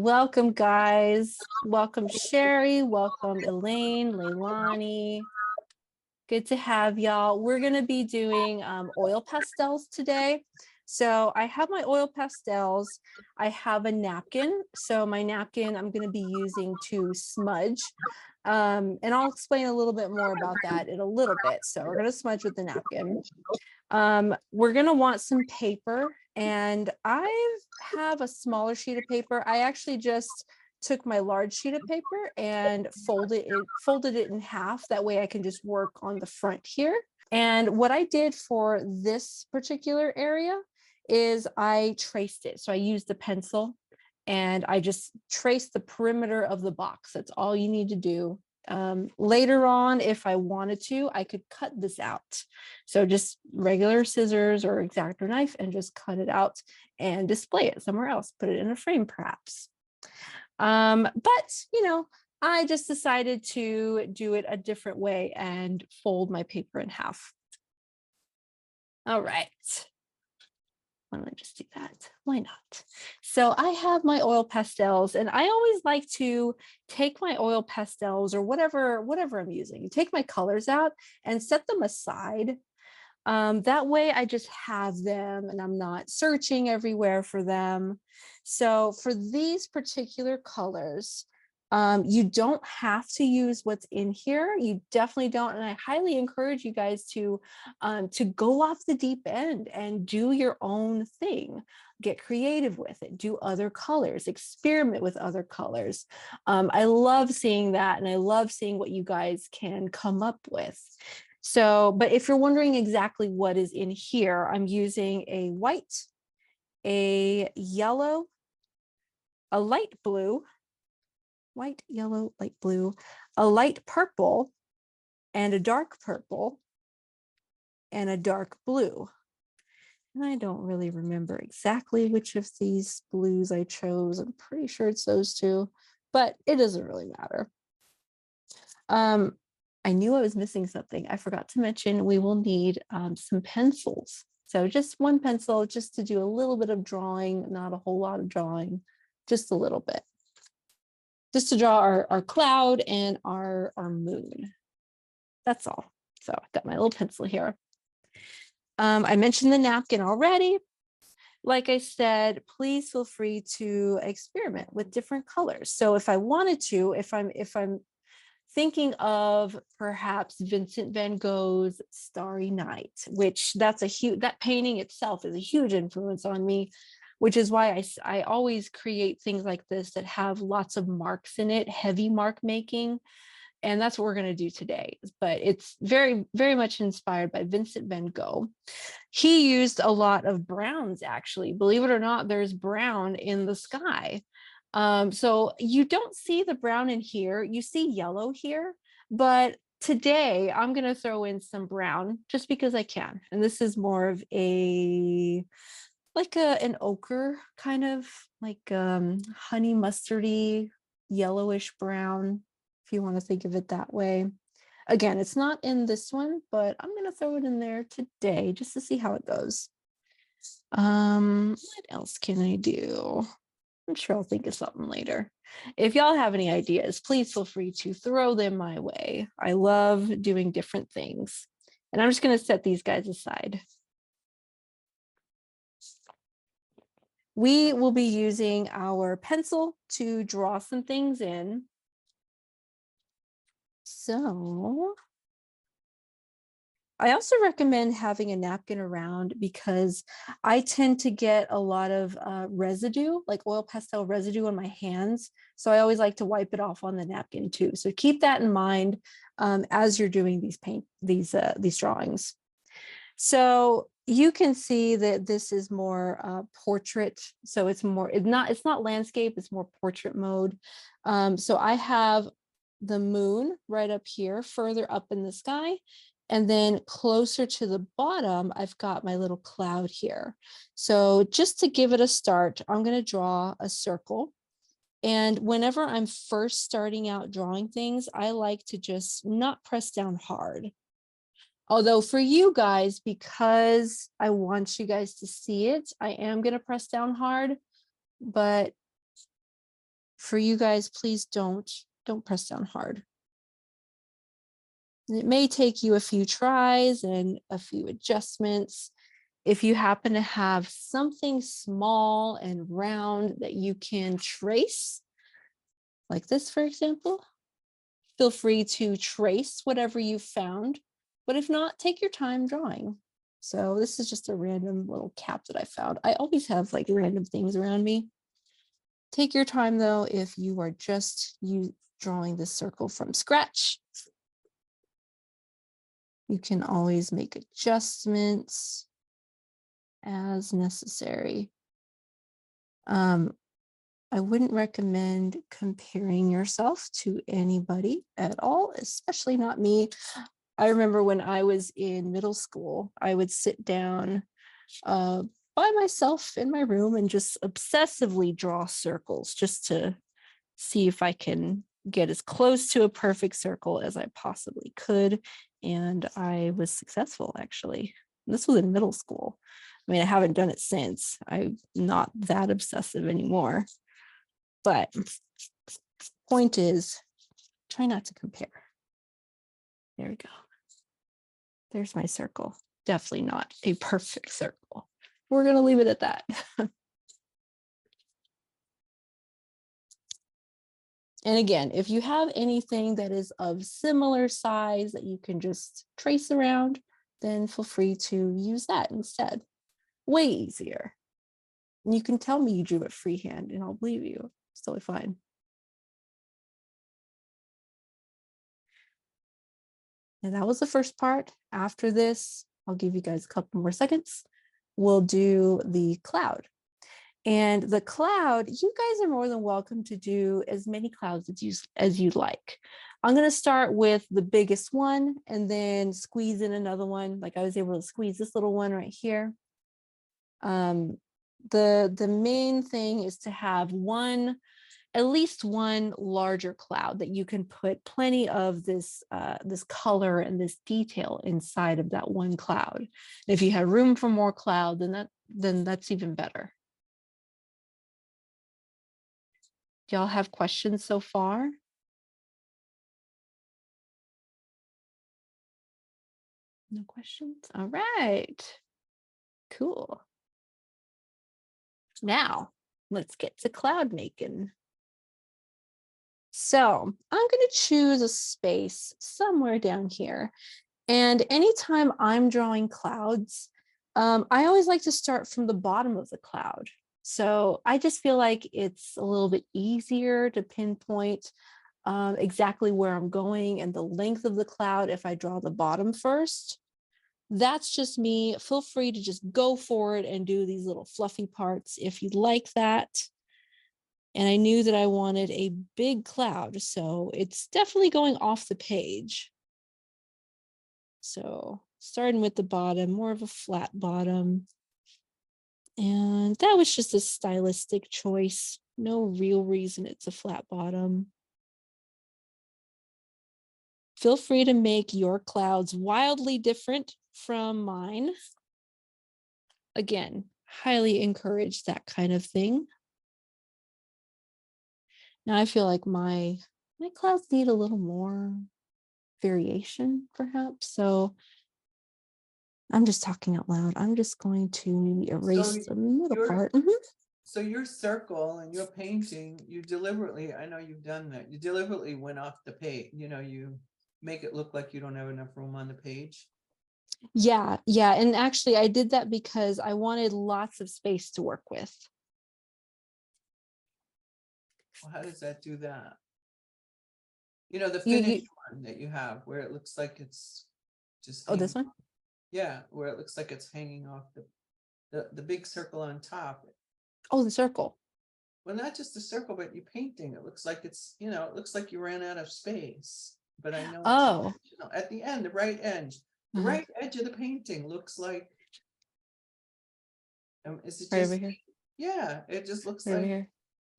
Welcome, guys. Welcome, Sherry. Welcome, Elaine, Leilani. Good to have y'all. We're going to be doing oil pastels today. So I have my oil pastels. I have a napkin. So my napkin I'm going to be using to smudge. And I'll explain a little bit more about that in a little bit. So we're going to smudge with the napkin. We're going to want some paper, and I have a smaller sheet of paper. I actually just took my large sheet of paper and folded it in half. That way I can just work on the front here. And what I did for this particular area is I traced it. So I used the pencil and I just traced the perimeter of the box. That's all you need to do. Later on, if I wanted to, I could cut this out. So just regular scissors or X-Acto knife and just cut it out and display it somewhere else, put it in a frame perhaps. But I just decided to do it a different way and fold my paper in half. All right. Why don't I just do that? Why not? So I have my oil pastels, and I always like to take my oil pastels or whatever I'm using, take my colors out and set them aside. That way I just have them and I'm not searching everywhere for them. So for these particular colors, you don't have to use what's in here. You definitely don't. And I highly encourage you guys to go off the deep end and do your own thing. Get creative with it, do other colors, experiment with other colors. I love seeing that. And I love seeing what you guys can come up with. So, but if you're wondering exactly what is in here, I'm using a white, a yellow, a light blue, white, yellow, light blue, a light purple, and a dark purple, and a dark blue. And I don't really remember exactly which of these blues I chose. I'm pretty sure it's those two, but it doesn't really matter. I knew I was missing something. I forgot to mention we will need some pencils. So just one pencil just to do a little bit of drawing, not a whole lot of drawing, just a little bit. Just to draw our cloud and our moon. That's all. So I've got my little pencil here. I mentioned the napkin already. Like I said, please feel free to experiment with different colors. So if I wanted to, if I'm thinking of perhaps Vincent van Gogh's Starry Night, which that painting itself is a huge influence on me, which is why I always create things like this that have lots of marks in it, heavy mark making. And that's what we're going to do today. But it's very, very much inspired by Vincent van Gogh. He used a lot of browns, actually. Believe it or not, there's brown in the sky. So you don't see the brown in here. You see yellow here. But today I'm going to throw in some brown just because I can. And this is more of an ochre, kind of like honey mustardy, yellowish brown, if you want to think of it that way. Again, it's not in this one, but I'm going to throw it in there today just to see how it goes. What else can I do? I'm sure I'll think of something later. If y'all have any ideas, please feel free to throw them my way. I love doing different things. And I'm just going to set these guys aside. We will be using our pencil to draw some things in. So I also recommend having a napkin around because I tend to get a lot of residue, like oil pastel residue on my hands. So I always like to wipe it off on the napkin too. So keep that in mind as you're doing these drawings. So you can see that this is more portrait. So it's not landscape, it's more portrait mode. So I have the moon right up here, further up in the sky. And then closer to the bottom, I've got my little cloud here. So just to give it a start, I'm going to draw a circle. And whenever I'm first starting out drawing things, I like to just not press down hard. Although for you guys, because I want you guys to see it, I am going to press down hard. But For you guys, please don't press down hard. It may take you a few tries and a few adjustments. If you happen to have something small and round that you can trace, like this, for example, feel free to trace whatever you found. But if not, take your time drawing. So this is just a random little cap that I found. I always have like random things around me. Take your time though, if you are just drawing this circle from scratch. You can always make adjustments as necessary. I wouldn't recommend comparing yourself to anybody at all, especially not me. I remember when I was in middle school, I would sit down by myself in my room and just obsessively draw circles just to see if I can get as close to a perfect circle as I possibly could. And I was successful, actually. This was in middle school. I mean, I haven't done it since. I'm not that obsessive anymore. But point is, try not to compare. There we go. There's my circle. Definitely not a perfect circle. We're going to leave it at that. And again, if you have anything that is of similar size that you can just trace around, then feel free to use that instead. Way easier. And you can tell me you drew it freehand and I'll believe you. It's totally fine. And that was the first part. After this, I'll give you guys a couple more seconds. We'll do the cloud. And the cloud, you guys are more than welcome to do as many clouds as you'd like. I'm going to start with the biggest one and then squeeze in another one. Like I was able to squeeze this little one right here. The main thing is to have at least one larger cloud that you can put plenty of this color and this detail inside of that one cloud. And if you have room for more cloud, then that's even better. Do y'all have questions so far? No questions? All right. Cool. Now, let's get to cloud making. So I'm going to choose a space somewhere down here. And anytime I'm drawing clouds, I always like to start from the bottom of the cloud. So I just feel like it's a little bit easier to pinpoint exactly where I'm going and the length of the cloud if I draw the bottom first. That's just me. Feel free to just go for it and do these little fluffy parts if you'd like that. And I knew that I wanted a big cloud, so it's definitely going off the page. So starting with the bottom, more of a flat bottom. And that was just a stylistic choice. No real reason it's a flat bottom. Feel free to make your clouds wildly different from mine. Again, highly encourage that kind of thing. Now I feel like my clouds need a little more variation, perhaps. So I'm just talking out loud. I'm just going to erase the middle part. So your circle and your painting, you deliberately, I know you've done that, you deliberately went off the page, you make it look like you don't have enough room on the page. Yeah. And actually I did that because I wanted lots of space to work with. Well, how does that do that? The finished one that you have where it looks like it's just this one? Yeah, where it looks like it's hanging off the big circle on top. Oh, the circle. Well, not just the circle, but you painting. It looks like it's, it looks like you ran out of space. But I know it's at the end, the right edge. The right edge of the painting looks like is it just right over here? Yeah, it just looks right like over here.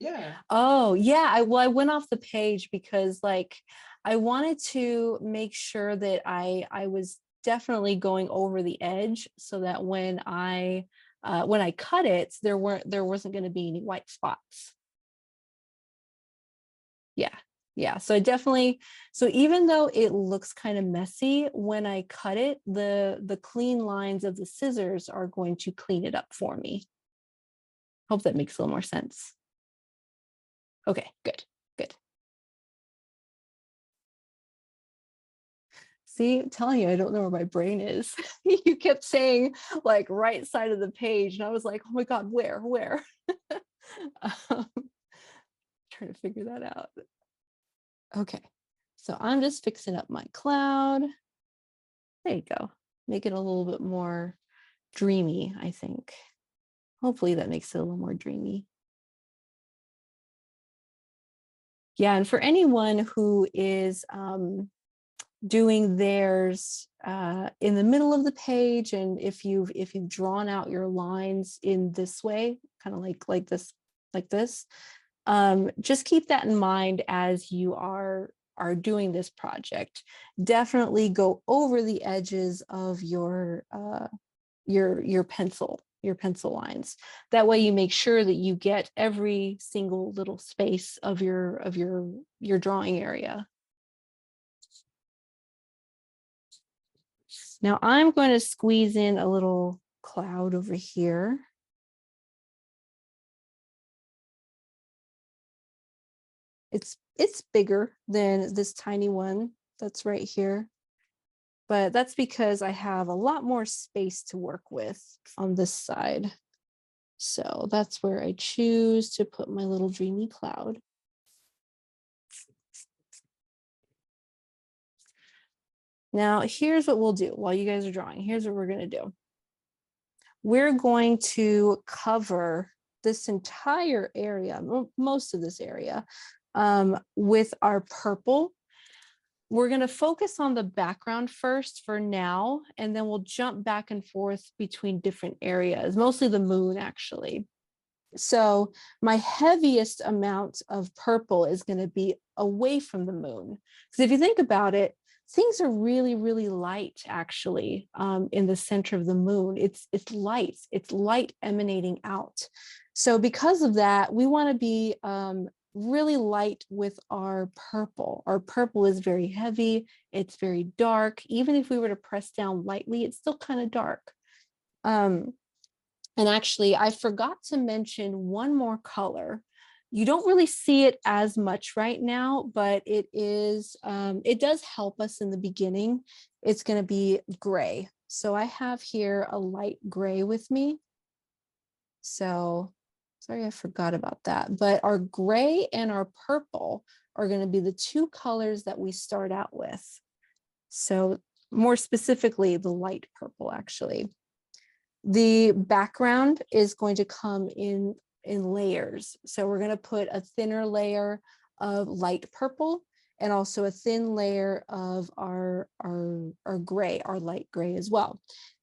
Yeah. Oh, yeah. I went off the page because I wanted to make sure that I was definitely going over the edge so that when I cut it, there wasn't going to be any white spots. Yeah, so I definitely, so even though it looks kind of messy, when I cut it, the clean lines of the scissors are going to clean it up for me. Hope that makes a little more sense. Okay, good, good. See, I'm telling you, I don't know where my brain is. You kept saying like right side of the page, and I was like, oh my God, where? um, trying to figure that out. Okay, so I'm just fixing up my cloud. There you go. Make it a little bit more dreamy, I think. Hopefully that makes it a little more dreamy. Yeah, and for anyone who is doing theirs in the middle of the page, and if you've drawn out your lines in this way, kind of like this, just keep that in mind as you are doing this project. Definitely go over the edges of your pencil lines. That way you make sure that you get every single little space of your drawing area. Now I'm going to squeeze in a little cloud over here. It's bigger than this tiny one that's right here, but that's because I have a lot more space to work with on this side. So that's where I choose to put my little dreamy cloud. Now, here's what we'll do while you guys are drawing. Here's what we're going to do. We're going to cover this entire area, most of this area, with our purple. We're going to focus on the background first for now, and then we'll jump back and forth between different areas, mostly the moon, actually. So my heaviest amount of purple is going to be away from the moon. Because if you think about it, things are really, really light, actually, in the center of the moon. It's light emanating out. So because of that, we want to be really light with our purple. Our purple is very heavy. It's very dark. Even if we were to press down lightly, it's still kind of dark. And actually, I forgot to mention one more color. You don't really see it as much right now, but it is, it does help us in the beginning. It's going to be gray. So I have here a light gray with me. So sorry, I forgot about that. But our gray and our purple are going to be the two colors that we start out with. So more specifically, the light purple, actually. The background is going to come in layers. So we're going to put a thinner layer of light purple and also a thin layer of our gray, our light gray as well.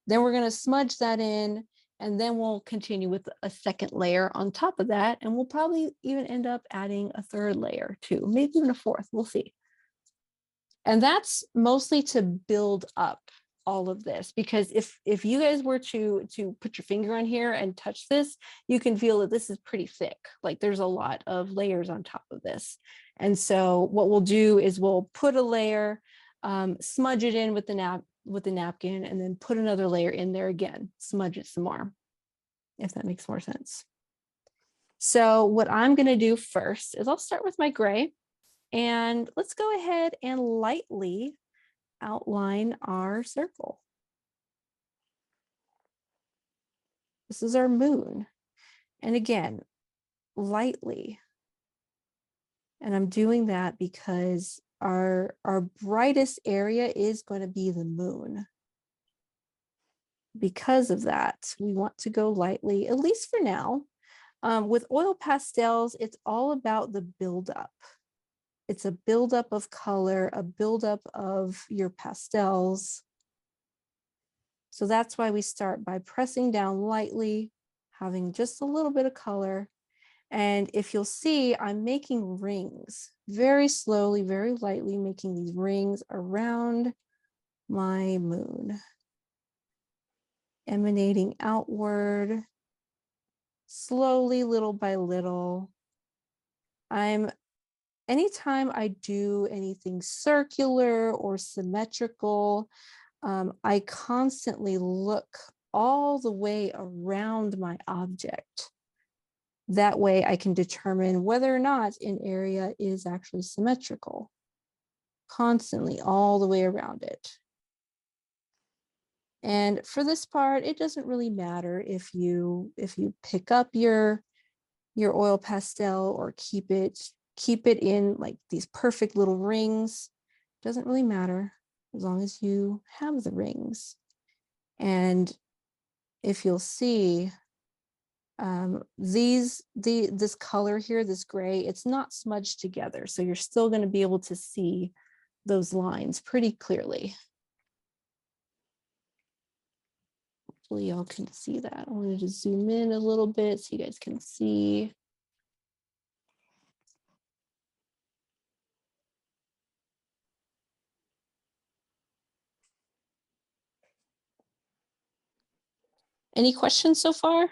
Then we're going to smudge that in, and then we'll continue with a second layer on top of that. And we'll probably even end up adding a third layer too, maybe even a fourth, we'll see. And that's mostly to build up all of this, because if you guys were to put your finger on here and touch this, you can feel that this is pretty thick. Like there's a lot of layers on top of this. And so what we'll do is we'll put a layer, smudge it in with the napkin, and then put another layer in there again, smudge it some more, if that makes more sense. So what I'm going to do first is I'll start with my gray, and let's go ahead and lightly outline our circle. This is our moon. And again, lightly. And I'm doing that because our brightest area is going to be the moon. Because of that, we want to go lightly, at least for now. With oil pastels, it's all about the buildup. It's a buildup of color, a buildup of your pastels. So that's why we start by pressing down lightly, having just a little bit of color. And if you'll see, I'm making rings very slowly, very lightly, making these rings around my moon, emanating outward, slowly, little by little. I'm anytime I do anything circular or symmetrical, I constantly look all the way around my object. That way I can determine whether or not an area is actually symmetrical. Constantly all the way around it. And for this part, it doesn't really matter if you pick up your oil pastel or keep it in like these perfect little rings. Doesn't really matter as long as you have the rings. And if you'll see, this color here, this gray, it's not smudged together. So you're still going to be able to see those lines pretty clearly. Hopefully y'all can see that. I wanted to zoom in a little bit so you guys can see. Any questions so far?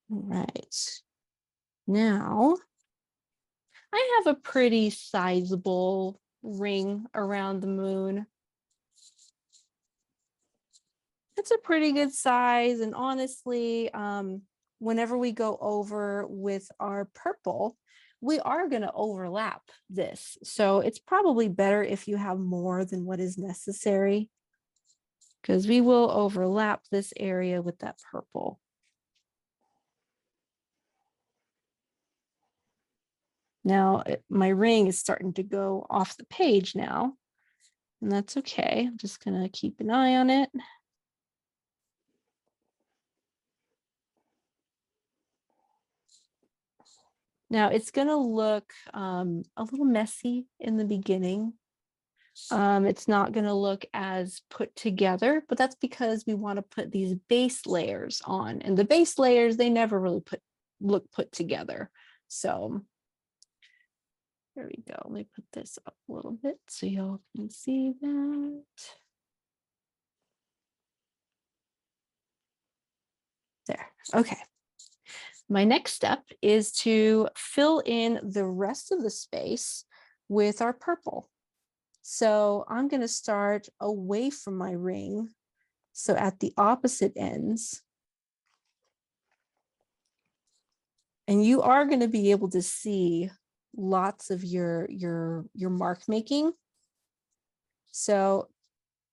All right. Now, I have a pretty sizable ring around the moon. It's a pretty good size, and honestly, whenever we go over with our purple, we are going to overlap this. So it's probably better if you have more than what is necessary, because we will overlap this area with that purple. Now, my ring is starting to go off the page now, and that's okay. I'm just going to keep an eye on it. Now, it's going to look a little messy in the beginning. It's not going to look as put together, but that's because we want to put these base layers on, and the base layers, they never really look put together. So there we go. Let me put this up a little bit so y'all can see that. There. Okay. My next step is to fill in the rest of the space with our purple. So I'm going to start away from my ring. So at the opposite ends. And you are going to be able to see lots of your mark making. So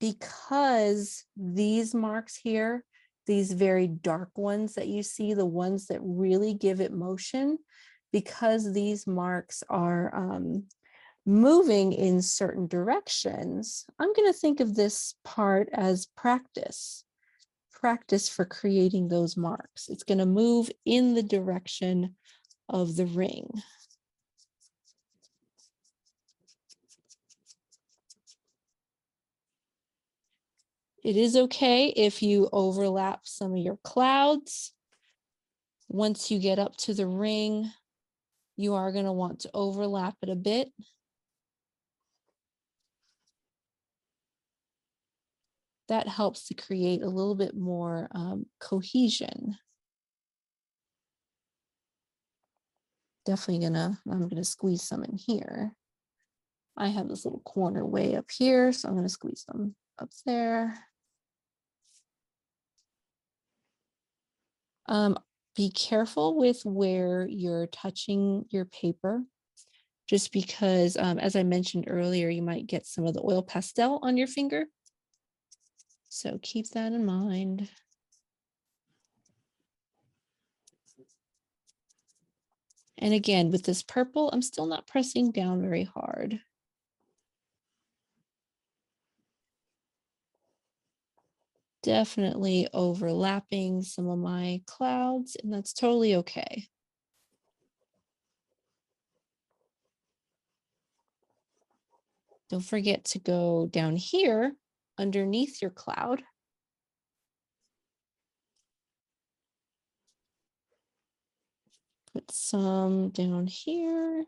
because these marks here, these very dark ones that you see, the ones that really give it motion, because these marks are moving in certain directions, I'm going to think of this part as practice for creating those marks. It's going to move in the direction of the ring. It is okay if you overlap some of your clouds. Once you get up to the ring, you are going to want to overlap it a bit. That helps to create a little bit more cohesion. Definitely I'm gonna squeeze some in here. I have this little corner way up here, so I'm gonna squeeze them up there. Be careful with where you're touching your paper, just because, as I mentioned earlier, you might get some of the oil pastel on your finger. So keep that in mind. And again, with this purple, I'm still not pressing down very hard. Definitely overlapping some of my clouds, and that's totally okay. Don't forget to go down here underneath your cloud. Put some down here.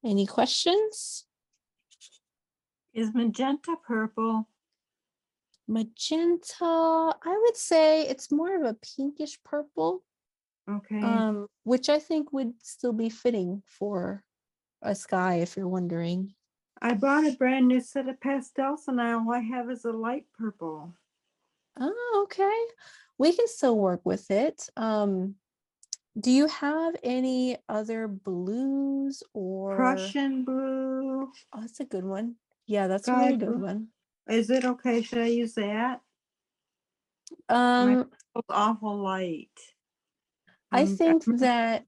Any questions? Is magenta purple? Magenta, I would say it's more of a pinkish purple, Okay. which I think would still be fitting for a sky, if you're wondering. I bought a brand new set of pastels and all I have is a light purple. Oh, okay. We can still work with it. Do you have any other blues or Prussian blue, oh, that's a good one. Yeah, that's a sky really good blue. one. Is it okay? Should I use that? My Um, purple's awful light. I I'm think that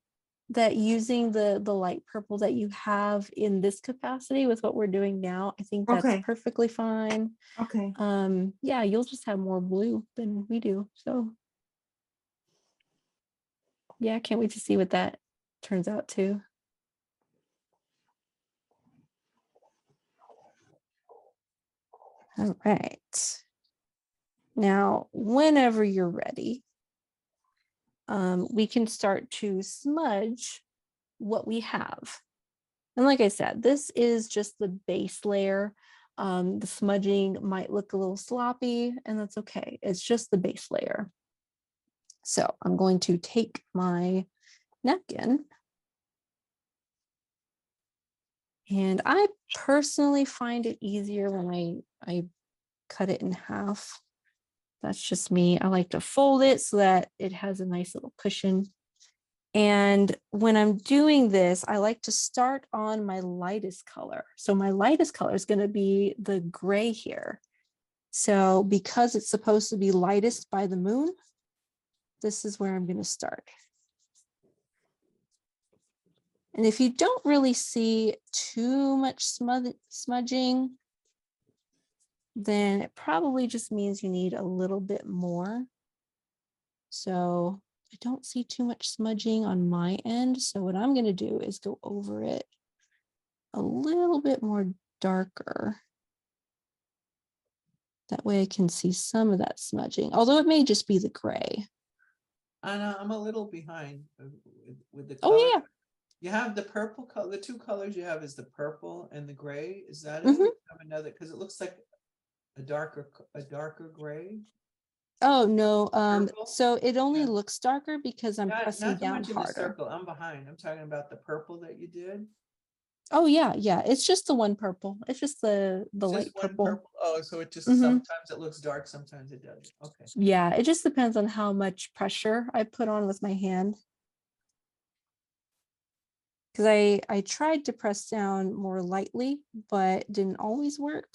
using the light purple that you have in this capacity with what we're doing now, I think that's okay. perfectly fine. Okay. Yeah, you'll just have more blue than we do. So yeah, I can't wait to see what that turns out to. All right. Now, whenever you're ready, we can start to smudge what we have. And like I said, this is just the base layer. The smudging might look a little sloppy, and that's okay. It's just the base layer. So I'm going to take my napkin, and I personally find it easier when I cut it in half. That's just me. I like to fold it so that it has a nice little cushion. And when I'm doing this, I like to start on my lightest color. So my lightest color is going to be the gray here. So because it's supposed to be lightest by the moon, this is where I'm going to start. And if you don't really see too much smudging, then it probably just means you need a little bit more. So I don't see too much smudging on my end. So what I'm going to do is go over it a little bit more darker. That way I can see some of that smudging, although it may just be the gray. Anna, I'm a little behind with the Oh, color. yeah. You have the purple color, the two colors you have is the purple and the gray. Is that it? Mhm. You have another, because it looks like a darker gray. Oh, no. Purple? So it only Yeah. looks darker because I'm pressing Not so down much in the harder. circle. I'm behind. I'm talking about the purple that you did. Oh, yeah. Yeah. It's just the one purple. It's just the Just light one purple. purple. Oh, so it just Mhm. sometimes it looks dark, sometimes it doesn't. Okay. Yeah. It just depends on how much pressure I put on with my hand. Because I tried to press down more lightly, but didn't always work.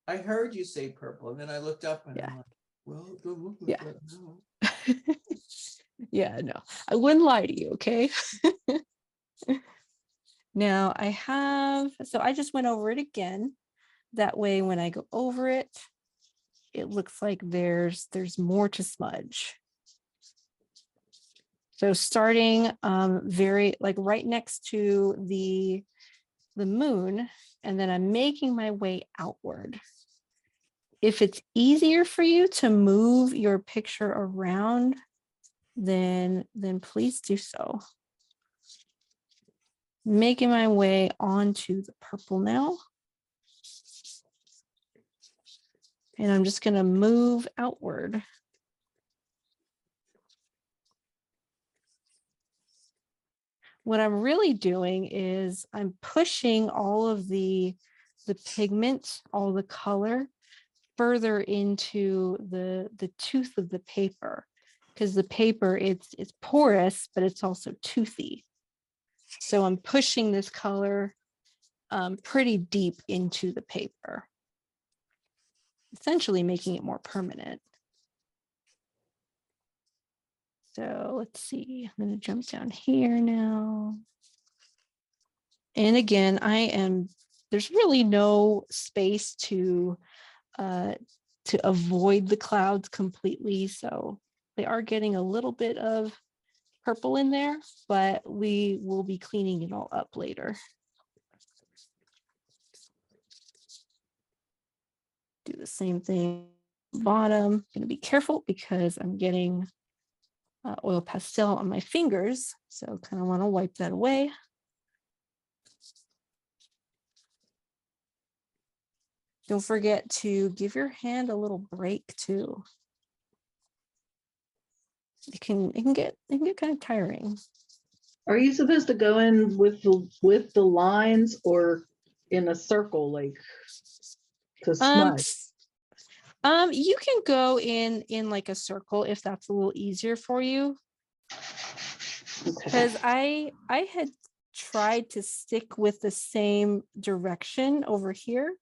I heard you say purple, and then I looked up and Yeah. I'm like, well, it doesn't look like Yeah. that. No. Yeah, no, I wouldn't lie to you, okay? Now I have, so I just went over it again. That way, when I go over it, it looks like there's more to smudge. So starting very like right next to the moon, and then I'm making my way outward. If it's easier for you to move your picture around, then please do so. Making my way onto the purple now. And I'm just going to move outward. What I'm really doing is I'm pushing all of the pigment, all the color further into the tooth of the paper, because the paper it's porous, but it's also toothy. So I'm pushing this color pretty deep into the paper, essentially making it more permanent. So let's see, I'm going to jump down here now. And again, there's really no space to avoid the clouds completely. So they are getting a little bit of purple in there, but we will be cleaning it all up later. Do the same thing bottom. I'm going to be careful because I'm getting oil pastel on my fingers. So kind of want to wipe that away. Don't forget to give your hand a little break too. It can get kind of tiring. Are you supposed to go in with the lines or in a circle, like to smudge? You can go in like a circle if that's a little easier for you. Because I had tried to stick with the same direction over here,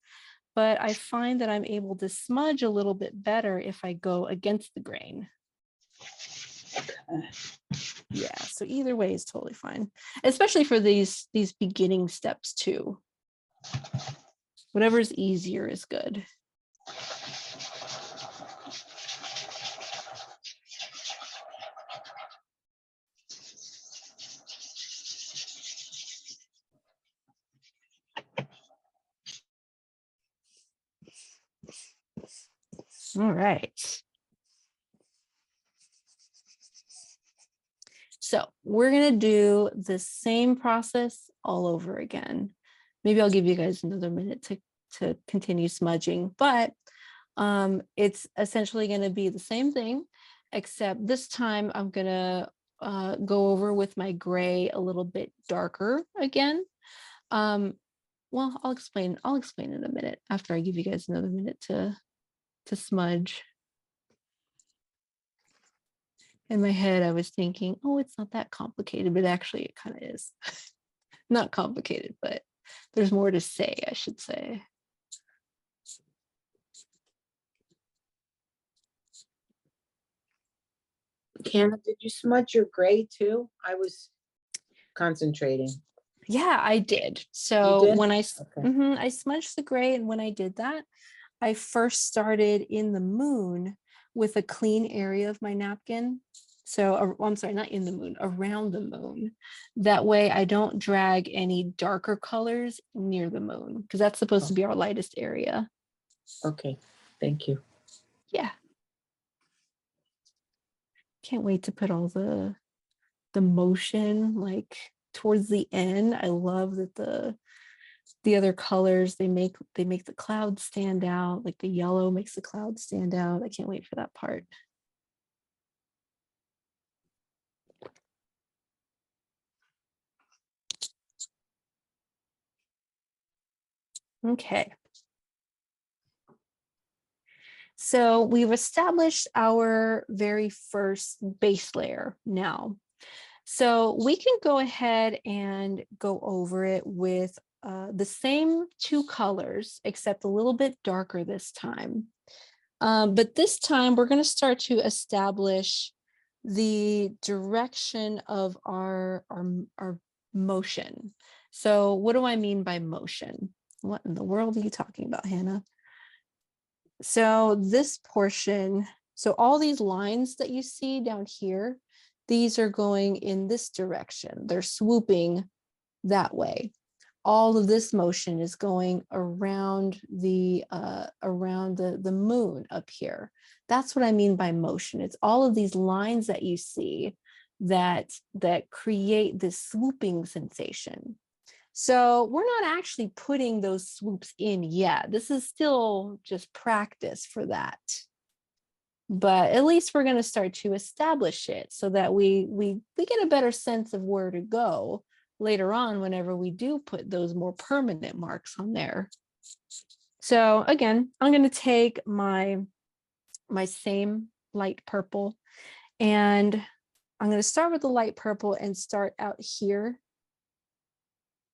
but I find that I'm able to smudge a little bit better if I go against the grain. Yeah, so either way is totally fine, especially for these beginning steps too. Whatever's easier is good. All right. So we're going to do the same process all over again. Maybe I'll give you guys another minute to continue smudging, but it's essentially going to be the same thing, except this time I'm going to go over with my gray a little bit darker again. Well, I'll explain in a minute after I give you guys another minute to smudge. In my head, I was thinking, oh, it's not that complicated, but actually it kind of is. Not complicated, but there's more to say, I should say. Hannah, did you smudge your gray too? I was concentrating. Yeah, I did. So You did? when I Okay. I smudged the gray, and when I did that, I first started in the moon with a clean area of my napkin. So I'm sorry, not in the moon, around the moon. That way I don't drag any darker colors near the moon, because that's supposed to be our lightest area. Okay, thank you. Yeah. Can't wait to put all the motion like towards the end. I love that the other colors they make the clouds stand out. Like the yellow makes the clouds stand out. I can't wait for that part. Okay. So we've established our very first base layer now. So we can go ahead and go over it with the same two colors, except a little bit darker this time. But this time we're going to start to establish the direction of our motion. So what do I mean by motion? What in the world are you talking about, Hannah? So this portion, so all these lines that you see down here, these are going in this direction. They're swooping that way. All of this motion is going around the moon up here. That's what I mean by motion. It's all of these lines that you see that create this swooping sensation. So we're not actually putting those swoops in yet. This is still just practice for that. But at least we're going to start to establish it so that we get a better sense of where to go later on whenever we do put those more permanent marks on there. So again, I'm going to take my same light purple, and I'm going to start with the light purple and start out here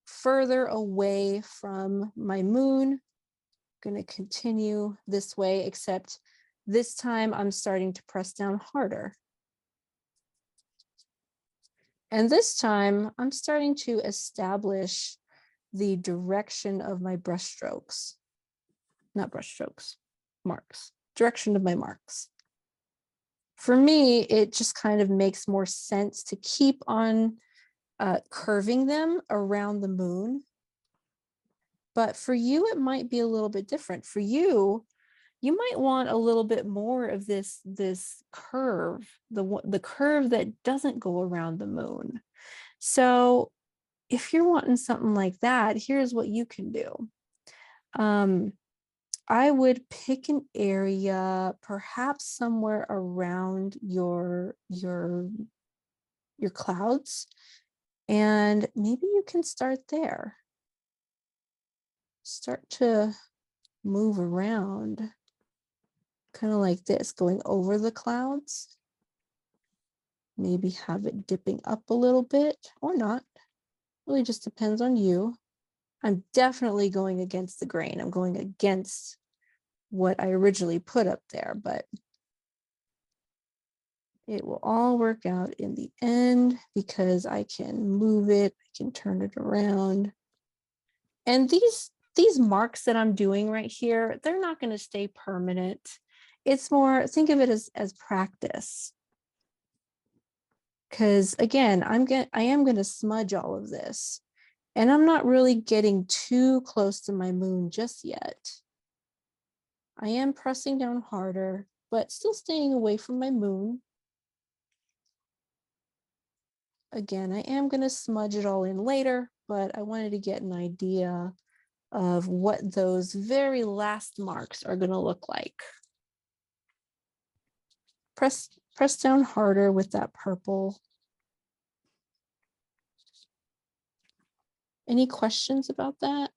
further away from my moon. I'm going to continue this way, except this time I'm starting to press down harder. And this time I'm starting to establish the direction of my brush strokes. Not brush strokes, marks. Direction of my marks. For me, it just kind of makes more sense to keep on curving them around the moon. But for you, it might be a little bit different. For you, you might want a little bit more of this curve, the curve that doesn't go around the moon. So if you're wanting something like that, here's what you can do. I would pick an area, perhaps somewhere around your clouds, and maybe you can start there. Start to move around, kind of like this, going over the clouds. Maybe have it dipping up a little bit or not. Really just depends on you. I'm definitely going against the grain. I'm going against what I originally put up there, but it will all work out in the end because I can move it, I can turn it around. And these marks that I'm doing right here, they're not going to stay permanent. It's more, think of it as practice. Because again, I am going to smudge all of this. And I'm not really getting too close to my moon just yet. I am pressing down harder, but still staying away from my moon. Again, I am going to smudge it all in later, but I wanted to get an idea of what those very last marks are going to look like. Press down harder with that purple. Any questions about that?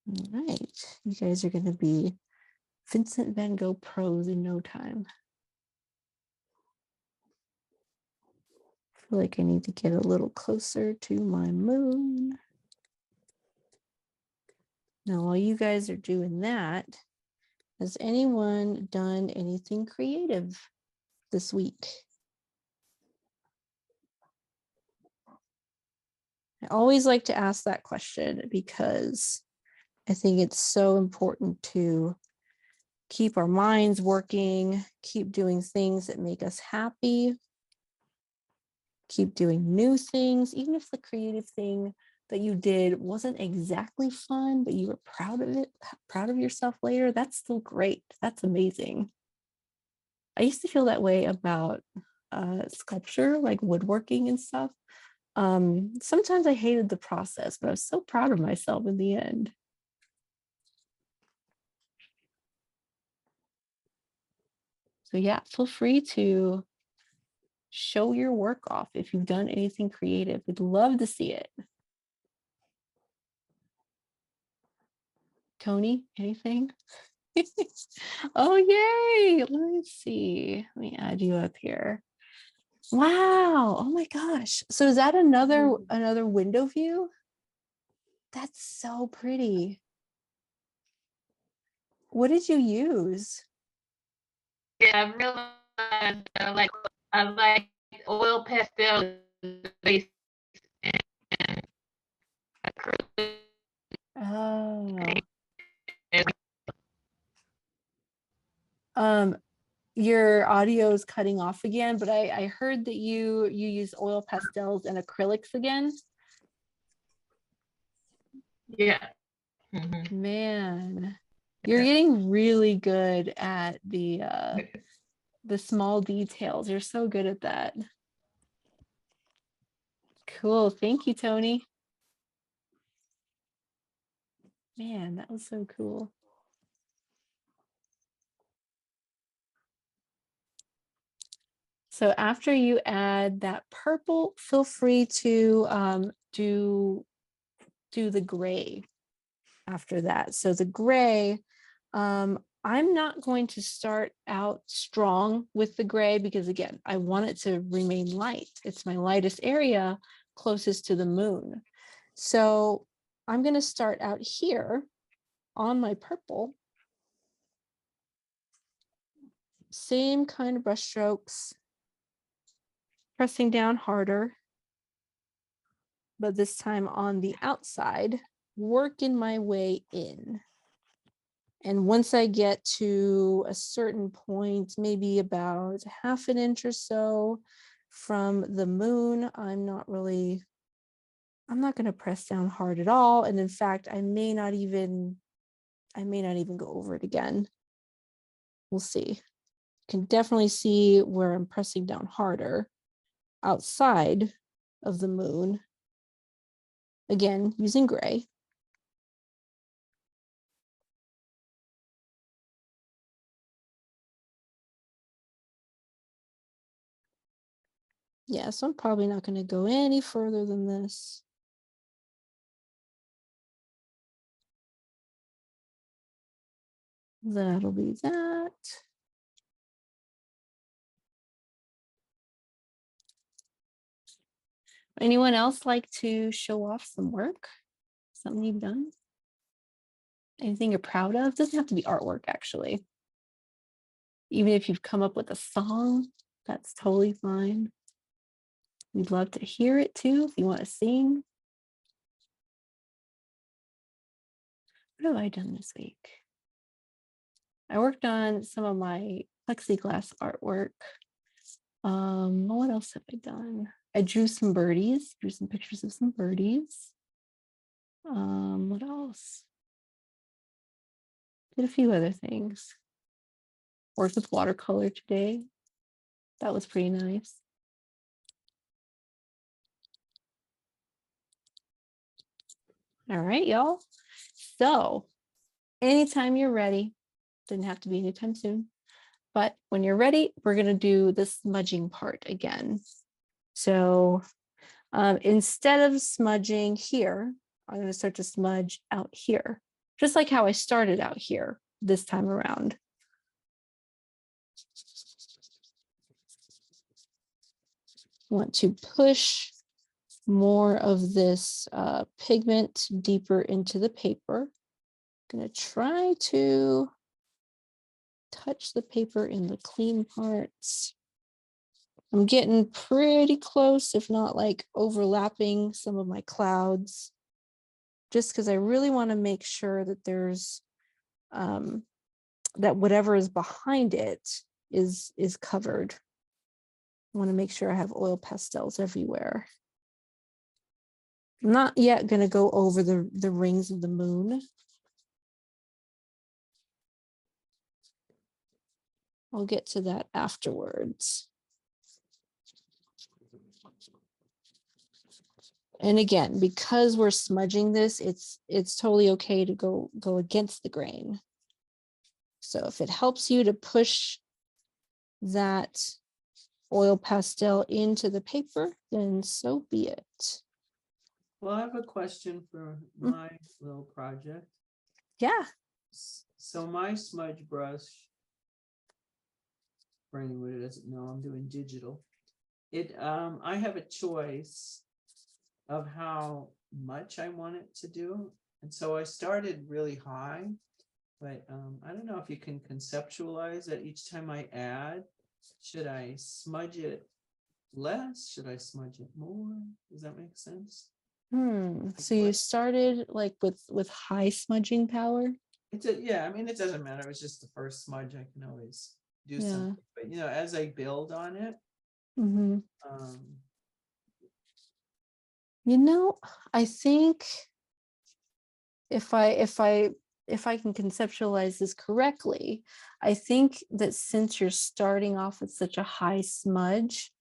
All right, you guys are going to be Vincent van Gogh pros in no time. I feel like I need to get a little closer to my moon. Now, while you guys are doing that, has anyone done anything creative this week? I always like to ask that question because I think it's so important to keep our minds working, keep doing things that make us happy, keep doing new things, even if the creative thing that you did wasn't exactly fun, but you were proud of it, proud of yourself later, that's still great. That's amazing. I used to feel that way about sculpture, like woodworking and stuff. Sometimes I hated the process, but I was so proud of myself in the end. So yeah, feel free to show your work off if you've done anything creative. We'd love to see it. Tony, anything? Oh, yay. Let me see. Let me add you up here. Wow. Oh my gosh. So is that another window view? That's so pretty. What did you use? Yeah, I realized I like oil pastel base and acrylic. Oh. And Your audio is cutting off again, but I heard that you use oil pastels and acrylics again. yeah. Mhm. Man, you're getting really good at the small details. You're so good at that. Cool. Thank you, Tony. Man, that was so cool. So after you add that purple, feel free to do the gray after that. So the gray, I'm not going to start out strong with the gray because again, I want it to remain light. It's my lightest area closest to the moon. So I'm going to start out here on my purple. Same kind of brush strokes, pressing down harder, but this time on the outside, working my way in. And once I get to a certain point, maybe about half an inch or so from the moon, I'm not going to press down hard at all. And in fact, I may not even go over it again. We'll see. You can definitely see where I'm pressing down harder outside of the moon. again, using gray. Yeah, so I'm probably not going to go any further than this. That'll be that. Anyone else like to show off some work? Something you've done? Anything you're proud of? Doesn't have to be artwork, actually. Even if you've come up with a song, that's totally fine. We'd love to hear it too, if you want to sing. What have I done this week? I worked on some of my plexiglass artwork. What else have I done? I drew some birdies, drew some pictures of some birdies. What else? Did a few other things. Worked with watercolor today. That was pretty nice. All right, y'all. So anytime you're ready, didn't have to be anytime soon, but when you're ready, we're going to do the smudging part again. So instead of smudging here, I'm going to start to smudge out here, just like how I started out here this time around. Want to push more of this pigment deeper into the paper. Going to try to touch the paper in the clean parts. I'm getting pretty close, if not like overlapping some of my clouds, just because I really want to make sure that there's that whatever is behind it is covered. I want to make sure I have oil pastels everywhere. I'm not yet going to go over the rings of the moon. I'll get to that afterwards. And again, because we're smudging this, it's totally okay to go against the grain. So if it helps you to push that oil pastel into the paper, then so be it. Well, I have a question for my little project. Yeah. So my smudge brush, for anyone who doesn't know, I'm doing digital. I have a choice of how much I want it to do. And so I started really high, but I don't know if you can conceptualize that each time I add, should I smudge it less? Should I smudge it more? Does that make sense? So you started like with high smudging power? Yeah, I mean, it doesn't matter. It's just the first smudge. I can always do something. But you know, as I build on it, you know, I think if I can conceptualize this correctly, I think that since you're starting off with such a high smudge,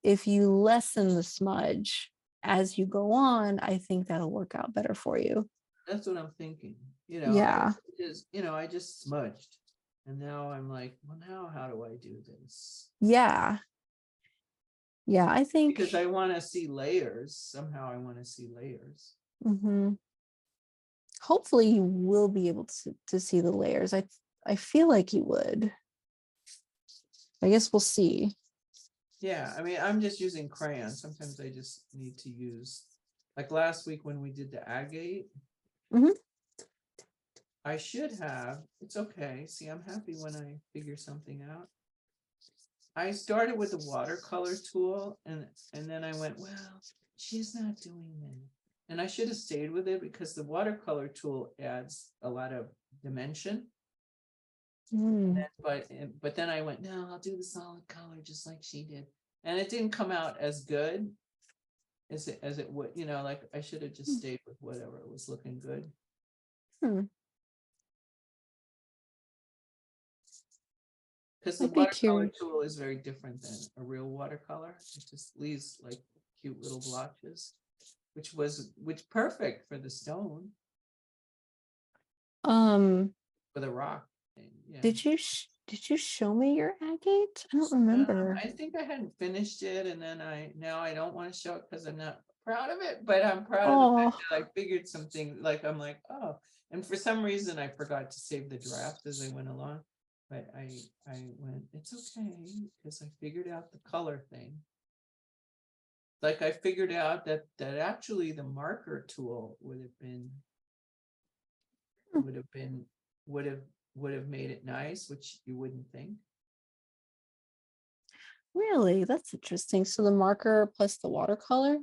if you lessen the smudge as you go on, I think that'll work out better for you. that's what I'm thinking. You know, Yeah. I just smudged. And now I'm like, well, now how do I do this? Yeah. Yeah, I think because I want to see layers. Somehow I want to see layers. Hopefully you will be able to see the layers. I feel like you would. I guess we'll see. Yeah, I mean, I'm just using crayons. Sometimes I just need to use, like last week when we did the agate, I should have, it's okay. See, I'm happy when I figure something out. I started with the watercolor tool and then I went, well, she's not doing that. And I should have stayed with it because the watercolor tool adds a lot of dimension. But then I went, no, I'll do the solid color just like she did. And it didn't come out as good as it would, you know, like I should have just stayed with whatever was looking good. Because the watercolor tool is very different than a real watercolor. It just leaves like cute little blotches, which perfect for the stone, Um, for the rock thing. Yeah. did you show me your agate? I don't remember. I think I hadn't finished it, and then now I don't want to show it because I'm not proud of it, but I'm proud of the fact Oh, that I figured something, like I'm like, oh, and for some reason I forgot to save the draft as I went along. But I went, it's okay, because I figured out the color thing. Like I figured out that actually the marker tool would have been would have made it nice, which you wouldn't think. really? That's interesting. So the marker plus the watercolor?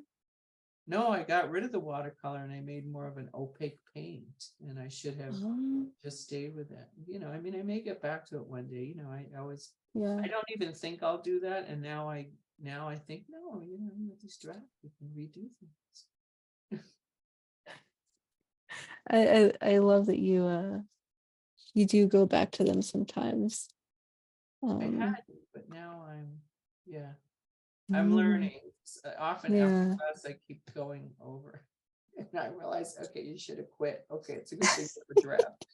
No, I got rid of the watercolor and I made more of an opaque paint, and I should have Oh, just stayed with that. I mean, I may get back to it one day. I always, yeah. I don't even think I'll do that. And now I think, no, with this draft, we can redo things. I love that you do go back to them sometimes. I Um, hadn't, but now I'm mm, learning. Often after yeah. class, I keep going over. And I realize, okay, you should have quit. Okay, it's a good thing for draft.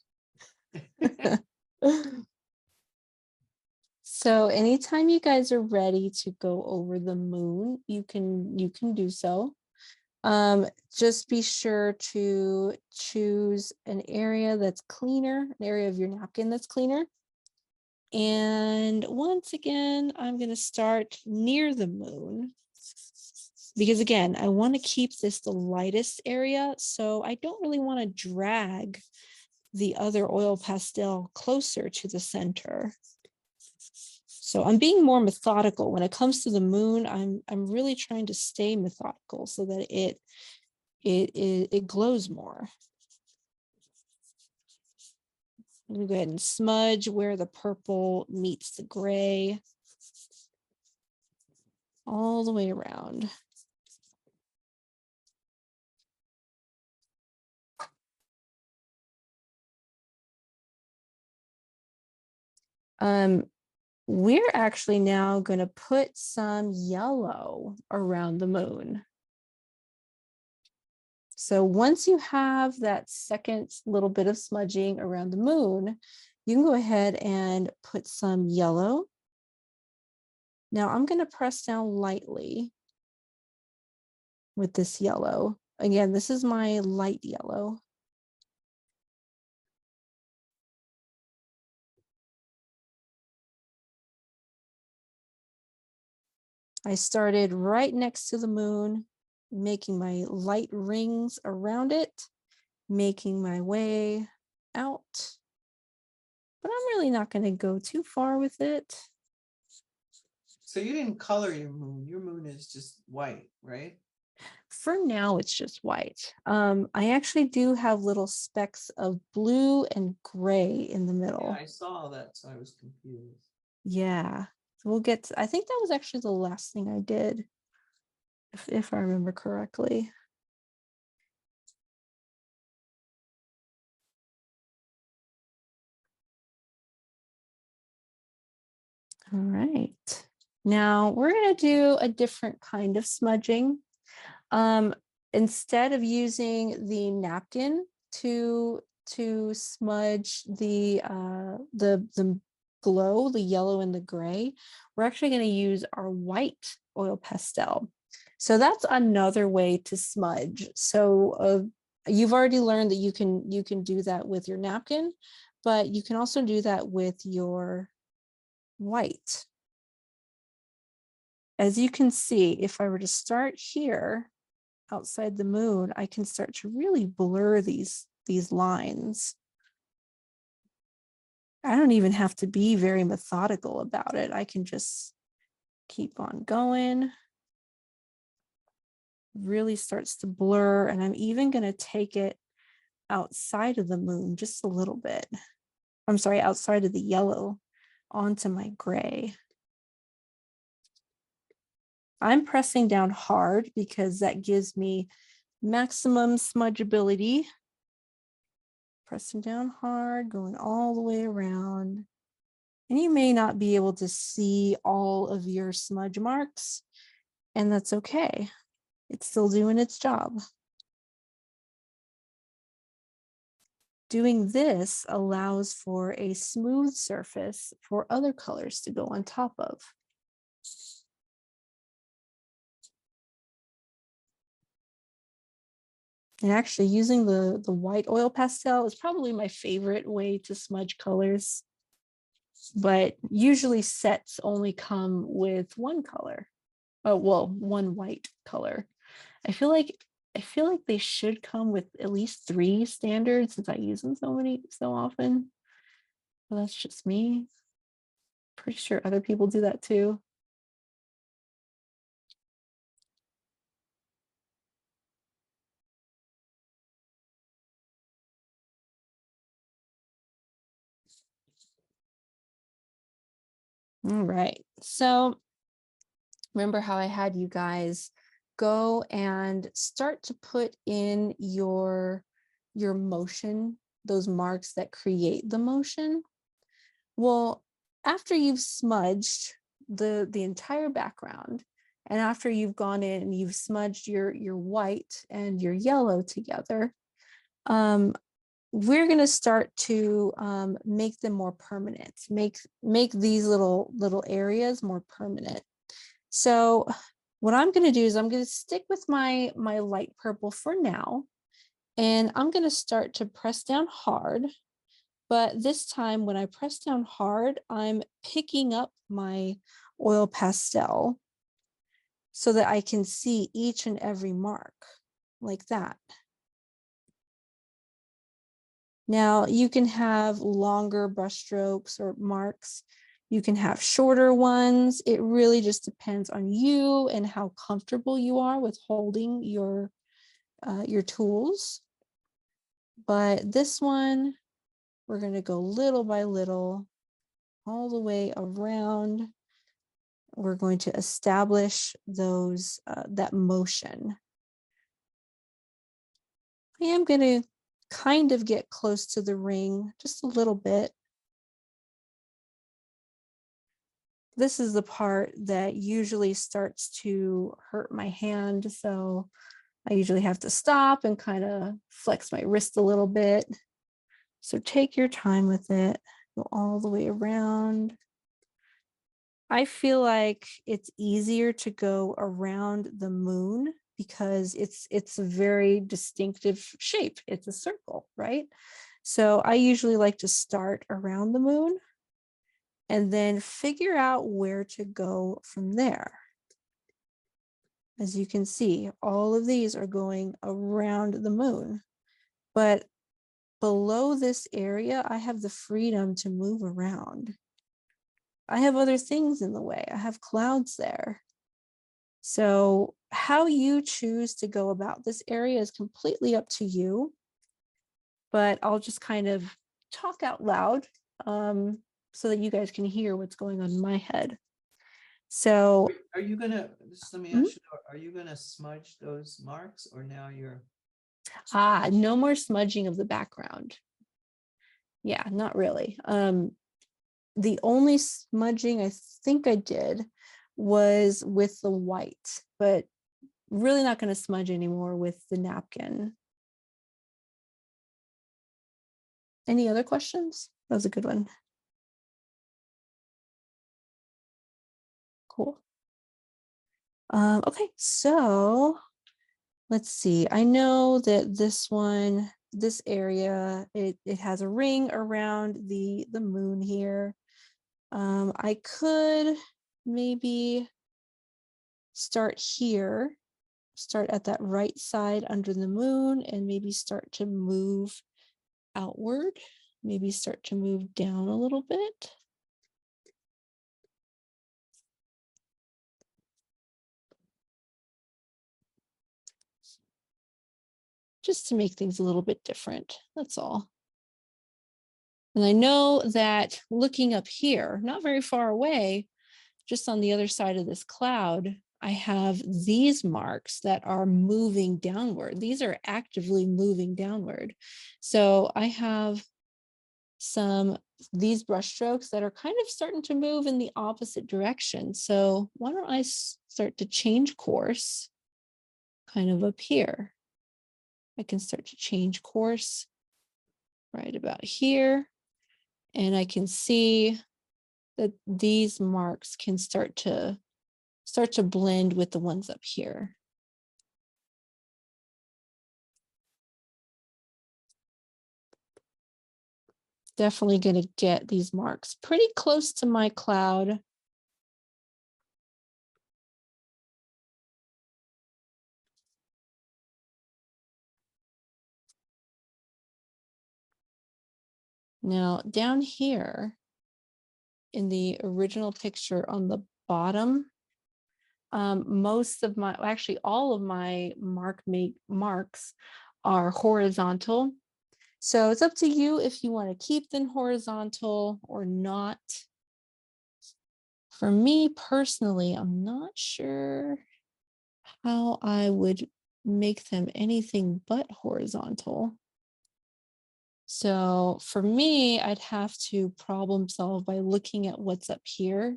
So anytime you guys are ready to go over the moon, you can do so. Just be sure to choose an area that's cleaner, an area of your napkin that's cleaner. And once again, I'm going to start near the moon because again, I want to keep this the lightest area. So I don't really want to drag the other oil pastel closer to the center. So I'm being more methodical when it comes to the moon. I'm really trying to stay methodical so that it glows more. I'm gonna go ahead and smudge where the purple meets the gray all the way around. We're actually now going to put some yellow around the moon. So once you have that second little bit of smudging around the moon, you can go ahead and put some yellow. Now I'm going to press down lightly with this yellow. Again, this is my light yellow. I started right next to the moon, making my light rings around it, making my way out. But I'm really not going to go too far with it. So you didn't color your moon. Your moon is just white, right? For now, it's just white. I actually do have little specks of blue and gray in the middle. Yeah, I saw that, so I was confused. Yeah. So we'll get to, I think that was actually the last thing I did, if I remember correctly. All right. Now we're going to do a different kind of smudging. Instead of using the napkin to smudge the glow, the yellow and the gray, we're actually going to use our white oil pastel. So that's another way to smudge. So you've already learned that you can do that with your napkin, but you can also do that with your white. As you can see, if I were to start here outside the moon, I can start to really blur these lines. I don't even have to be very methodical about it. I can just keep on going. Really starts to blur, and I'm even going to take it outside of the moon just a little bit. I'm sorry, outside of the yellow onto my gray. I'm pressing down hard because that gives me maximum smudgeability. Pressing down hard, going all the way around. And you may not be able to see all of your smudge marks, and that's okay. It's still doing its job. Doing this allows for a smooth surface for other colors to go on top of. And actually using the white oil pastel is probably my favorite way to smudge colors. But usually sets only come with one color. Oh, well, one white color. I feel like they should come with at least 3 standards since I use them so often. But that's just me. Pretty sure other people do that too. All right, so remember how I had you guys go and start to put in your motion, those marks that create the motion. Well, after you've smudged the entire background, and after you've gone in and you've smudged your white and your yellow together, we're going to start to make them more permanent, make these little areas more permanent. So what I'm going to do is I'm going to stick with my light purple for now, and I'm going to start to press down hard. But this time when I press down hard, I'm picking up my oil pastel so that I can see each and every mark like that. Now you can have longer brush strokes or marks. You can have shorter ones. It really just depends on you and how comfortable you are with holding your tools. But this one, we're going to go little by little all the way around. We're going to establish those that motion. I am going to kind of get close to the ring just a little bit. This is the part that usually starts to hurt my hand, so I usually have to stop and kind of flex my wrist a little bit. So take your time with it, go all the way around. I feel like it's easier to go around the moon because it's a very distinctive shape. It's a circle, right? So I usually like to start around the moon and then figure out where to go from there. As you can see, all of these are going around the moon, but below this area, I have the freedom to move around. I have other things in the way. I have clouds there. So how you choose to go about this area is completely up to you, but I'll just kind of talk out loud so that you guys can hear what's going on in my head. So Are you gonna, let me ask you, are you gonna smudge those marks or now you're? no more smudging of the background. Yeah, not really. The only smudging I think I did was with the white, but really not going to smudge anymore with the napkin. Any other questions? That was a good one. Cool. Okay, so let's see. I know that this one, this area, it has a ring around the moon here. I could maybe start here, start at that right side under the moon, and maybe start to move outward, maybe start to move down a little bit. Just to make things a little bit different, that's all. And I know that looking up here, not very far away, just on the other side of this cloud, I have these marks that are moving downward. These are actively moving downward. So I have these brush strokes that are kind of starting to move in the opposite direction. So why don't I start to change course kind of up here. I can start to change course right about here. And I can see that these marks can start to blend with the ones up here. Definitely going to get these marks pretty close to my cloud. Now down here in the original picture on the bottom, most of my, actually all of my marks are horizontal. So it's up to you if you want to keep them horizontal or not. For me personally, I'm not sure how I would make them anything but horizontal. So for me, I'd have to problem solve by looking at what's up here.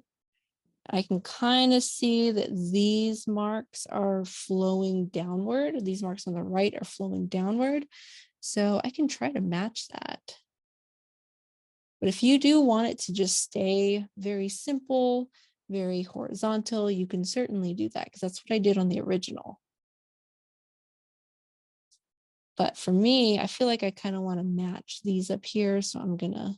I can kind of see that these marks are flowing downward. These marks on the right are flowing downward. So I can try to match that. But if you do want it to just stay very simple, very horizontal, you can certainly do that because that's what I did on the original. But for me, I feel like I kind of want to match these up here. So I'm gonna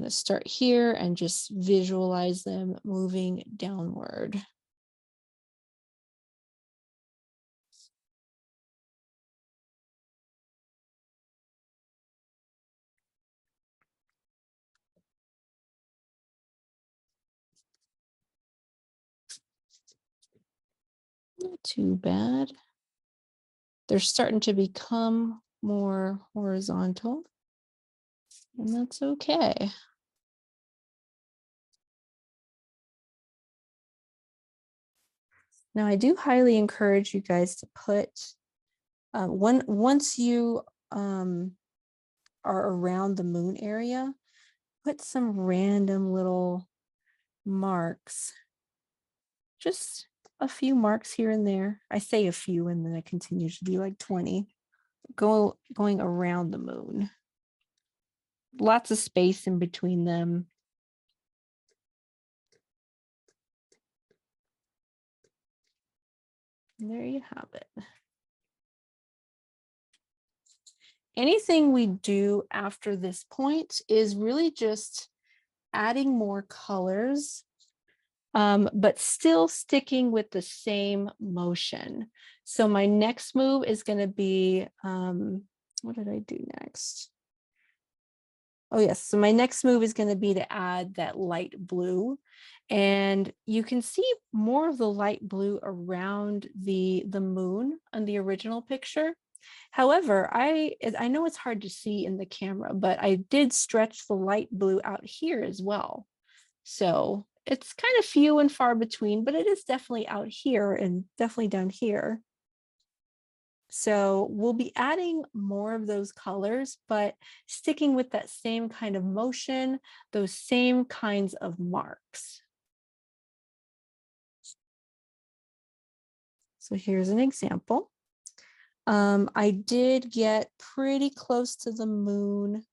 start here and just visualize them moving downward. Not too bad. They're starting to become more horizontal, and that's okay. Now, I do highly encourage you guys to put, once you are around the moon area, put some random little marks, just a few marks here and there. I say a few and then it continues to be like 20, going around the moon. Lots of space in between them. And there you have it. Anything we do after this point is really just adding more colors, but still sticking with the same motion. So my next move is going to be, what did I do next? Oh yes, so my next move is going to be to add that light blue. And you can see more of the light blue around the moon on the original picture. However, I know it's hard to see in the camera, but I did stretch the light blue out here as well. So it's kind of few and far between, but it is definitely out here and definitely down here. So we'll be adding more of those colors, but sticking with that same kind of motion, those same kinds of marks. So here's an example. I did get pretty close to the moon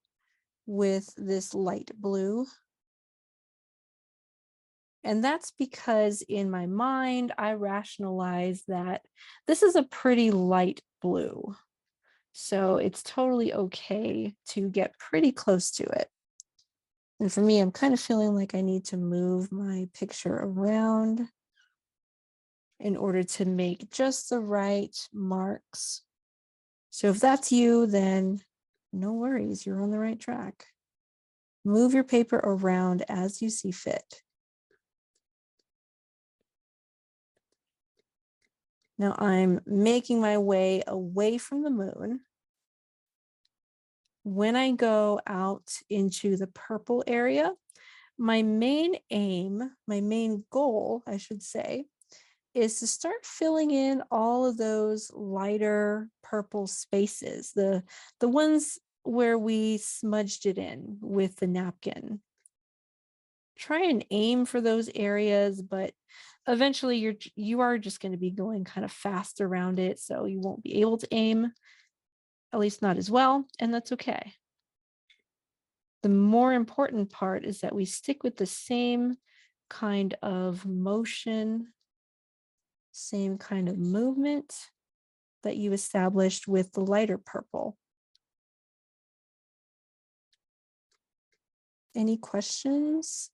with this light blue. And that's because in my mind, I rationalize that this is a pretty light blue. So it's totally okay to get pretty close to it. And for me, I'm kind of feeling like I need to move my picture around in order to make just the right marks. So if that's you, then no worries, you're on the right track. Move your paper around as you see fit. Now I'm making my way away from the moon. When I go out into the purple area, my main aim, my main goal, I should say, is to start filling in all of those lighter purple spaces, the ones where we smudged it in with the napkin. Try and aim for those areas, but eventually you are just going to be going kind of fast around it, so you won't be able to aim, at least not as well, and that's okay. The more important part is that we stick with the same kind of motion, same kind of movement that you established with the lighter purple. Any questions?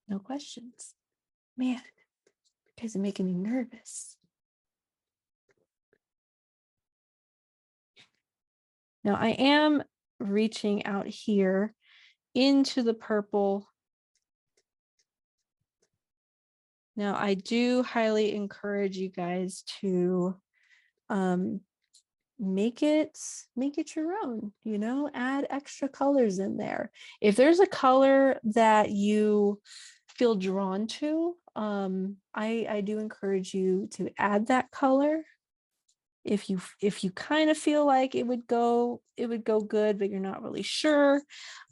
No questions. Man, you guys are making me nervous. Now I am reaching out here into the purple. Now I do highly encourage you guys to make it your own, you know, add extra colors in there. If there's a color that you feel drawn to, I do encourage you to add that color. If you kind of feel like it would go good, but you're not really sure,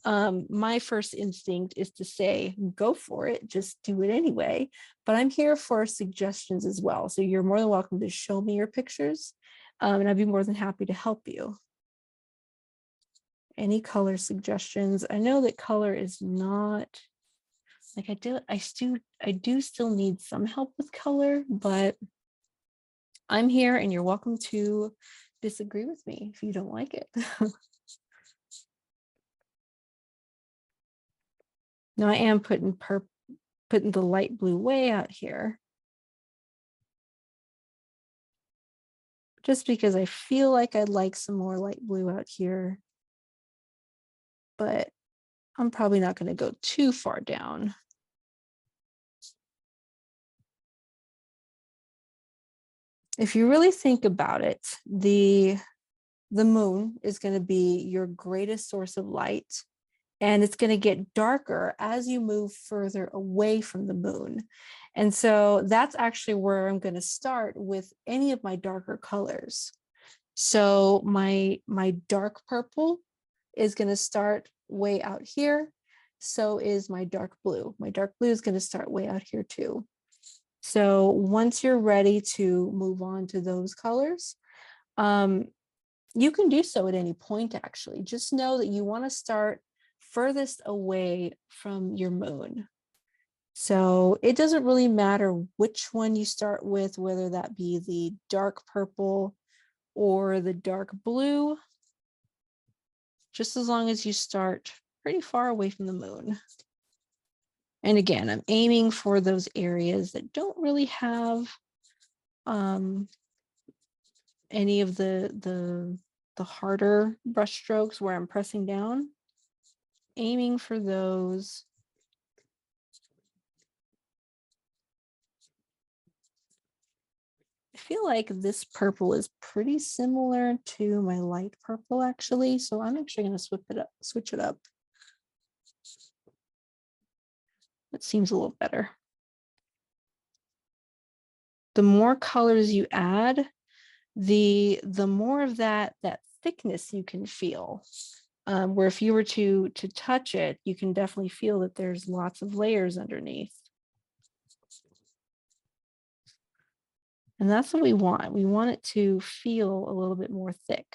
my first instinct is to say, go for it, just do it anyway. But I'm here for suggestions as well. So you're more than welcome to show me your pictures, and I'd be more than happy to help you. Any color suggestions? I know that color is not like I do still need some help with color, but I'm here and you're welcome to disagree with me if you don't like it. Now I am putting the light blue way out here, just because I feel like I'd like some more light blue out here, but I'm probably not going to go too far down. If you really think about it, the moon is going to be your greatest source of light, and it's going to get darker as you move further away from the moon. And so that's actually where I'm going to start with any of my darker colors. So my dark purple is going to start way out here. So is my dark blue. My dark blue is going to start way out here too. So once you're ready to move on to those colors, you can do so at any point, actually. Just know that you want to start furthest away from your moon. So it doesn't really matter which one you start with, whether that be the dark purple or the dark blue, just as long as you start pretty far away from the moon. And again, I'm aiming for those areas that don't really have any of the harder brush strokes where I'm pressing down, aiming for those. I feel like this purple is pretty similar to my light purple, actually. So I'm actually going to switch it up. That seems a little better. The more colors you add, the more of that thickness you can feel. Where if you were to touch it, you can definitely feel that there's lots of layers underneath. And that's what we want. We want it to feel a little bit more thick.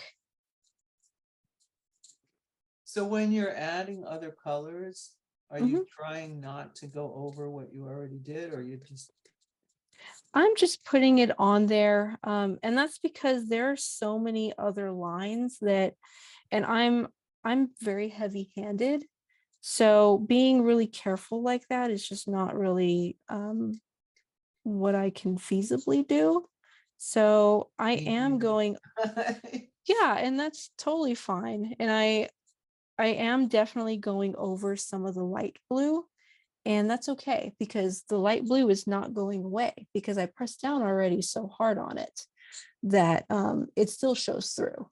So when you're adding other colors, are you trying not to go over what you already did, or you just? I'm just putting it on there. And that's because there are so many other lines that, and I'm very heavy-handed. So being really careful like that is just not really what I can feasibly do. So I am going, yeah, and that's totally fine. And I am definitely going over some of the light blue, and that's okay because the light blue is not going away because I pressed down already so hard on it that it still shows through.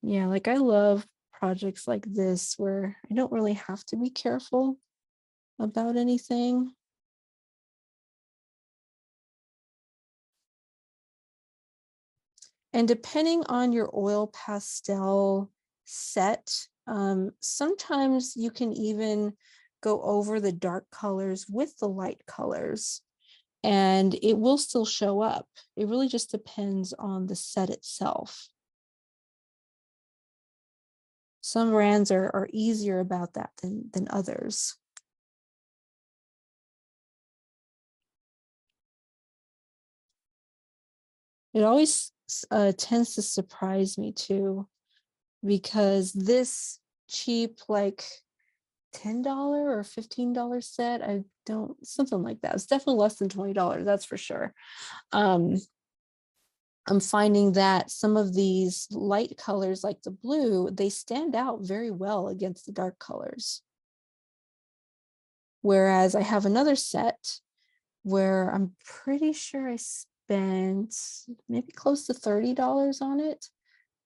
Yeah, like I love projects like this where I don't really have to be careful about anything? And depending on your oil pastel set, sometimes you can even go over the dark colors with the light colors and it will still show up. It really just depends on the set itself. Some brands are easier about that than others. It always tends to surprise me too, because this cheap, like $10 or $15 set, I don't, something like that. It's definitely less than $20, that's for sure. I'm finding that some of these light colors like the blue, they stand out very well against the dark colors. Whereas I have another set where I'm pretty sure I spent maybe close to $30 on it.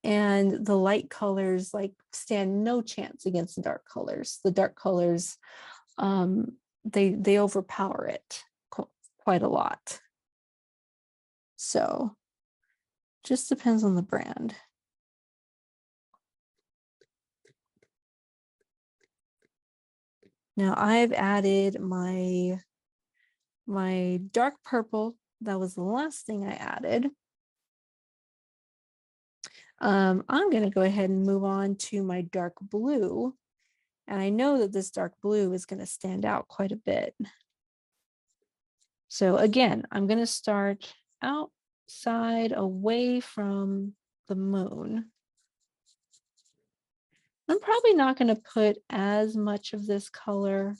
And the light colors like stand no chance against the dark colors. The dark colors, they overpower it quite a lot. So just depends on the brand. Now I've added my dark purple. That was the last thing I added. I'm going to go ahead and move on to my dark blue. And I know that this dark blue is going to stand out quite a bit. So again, I'm going to start outside away from the moon. I'm probably not going to put as much of this color.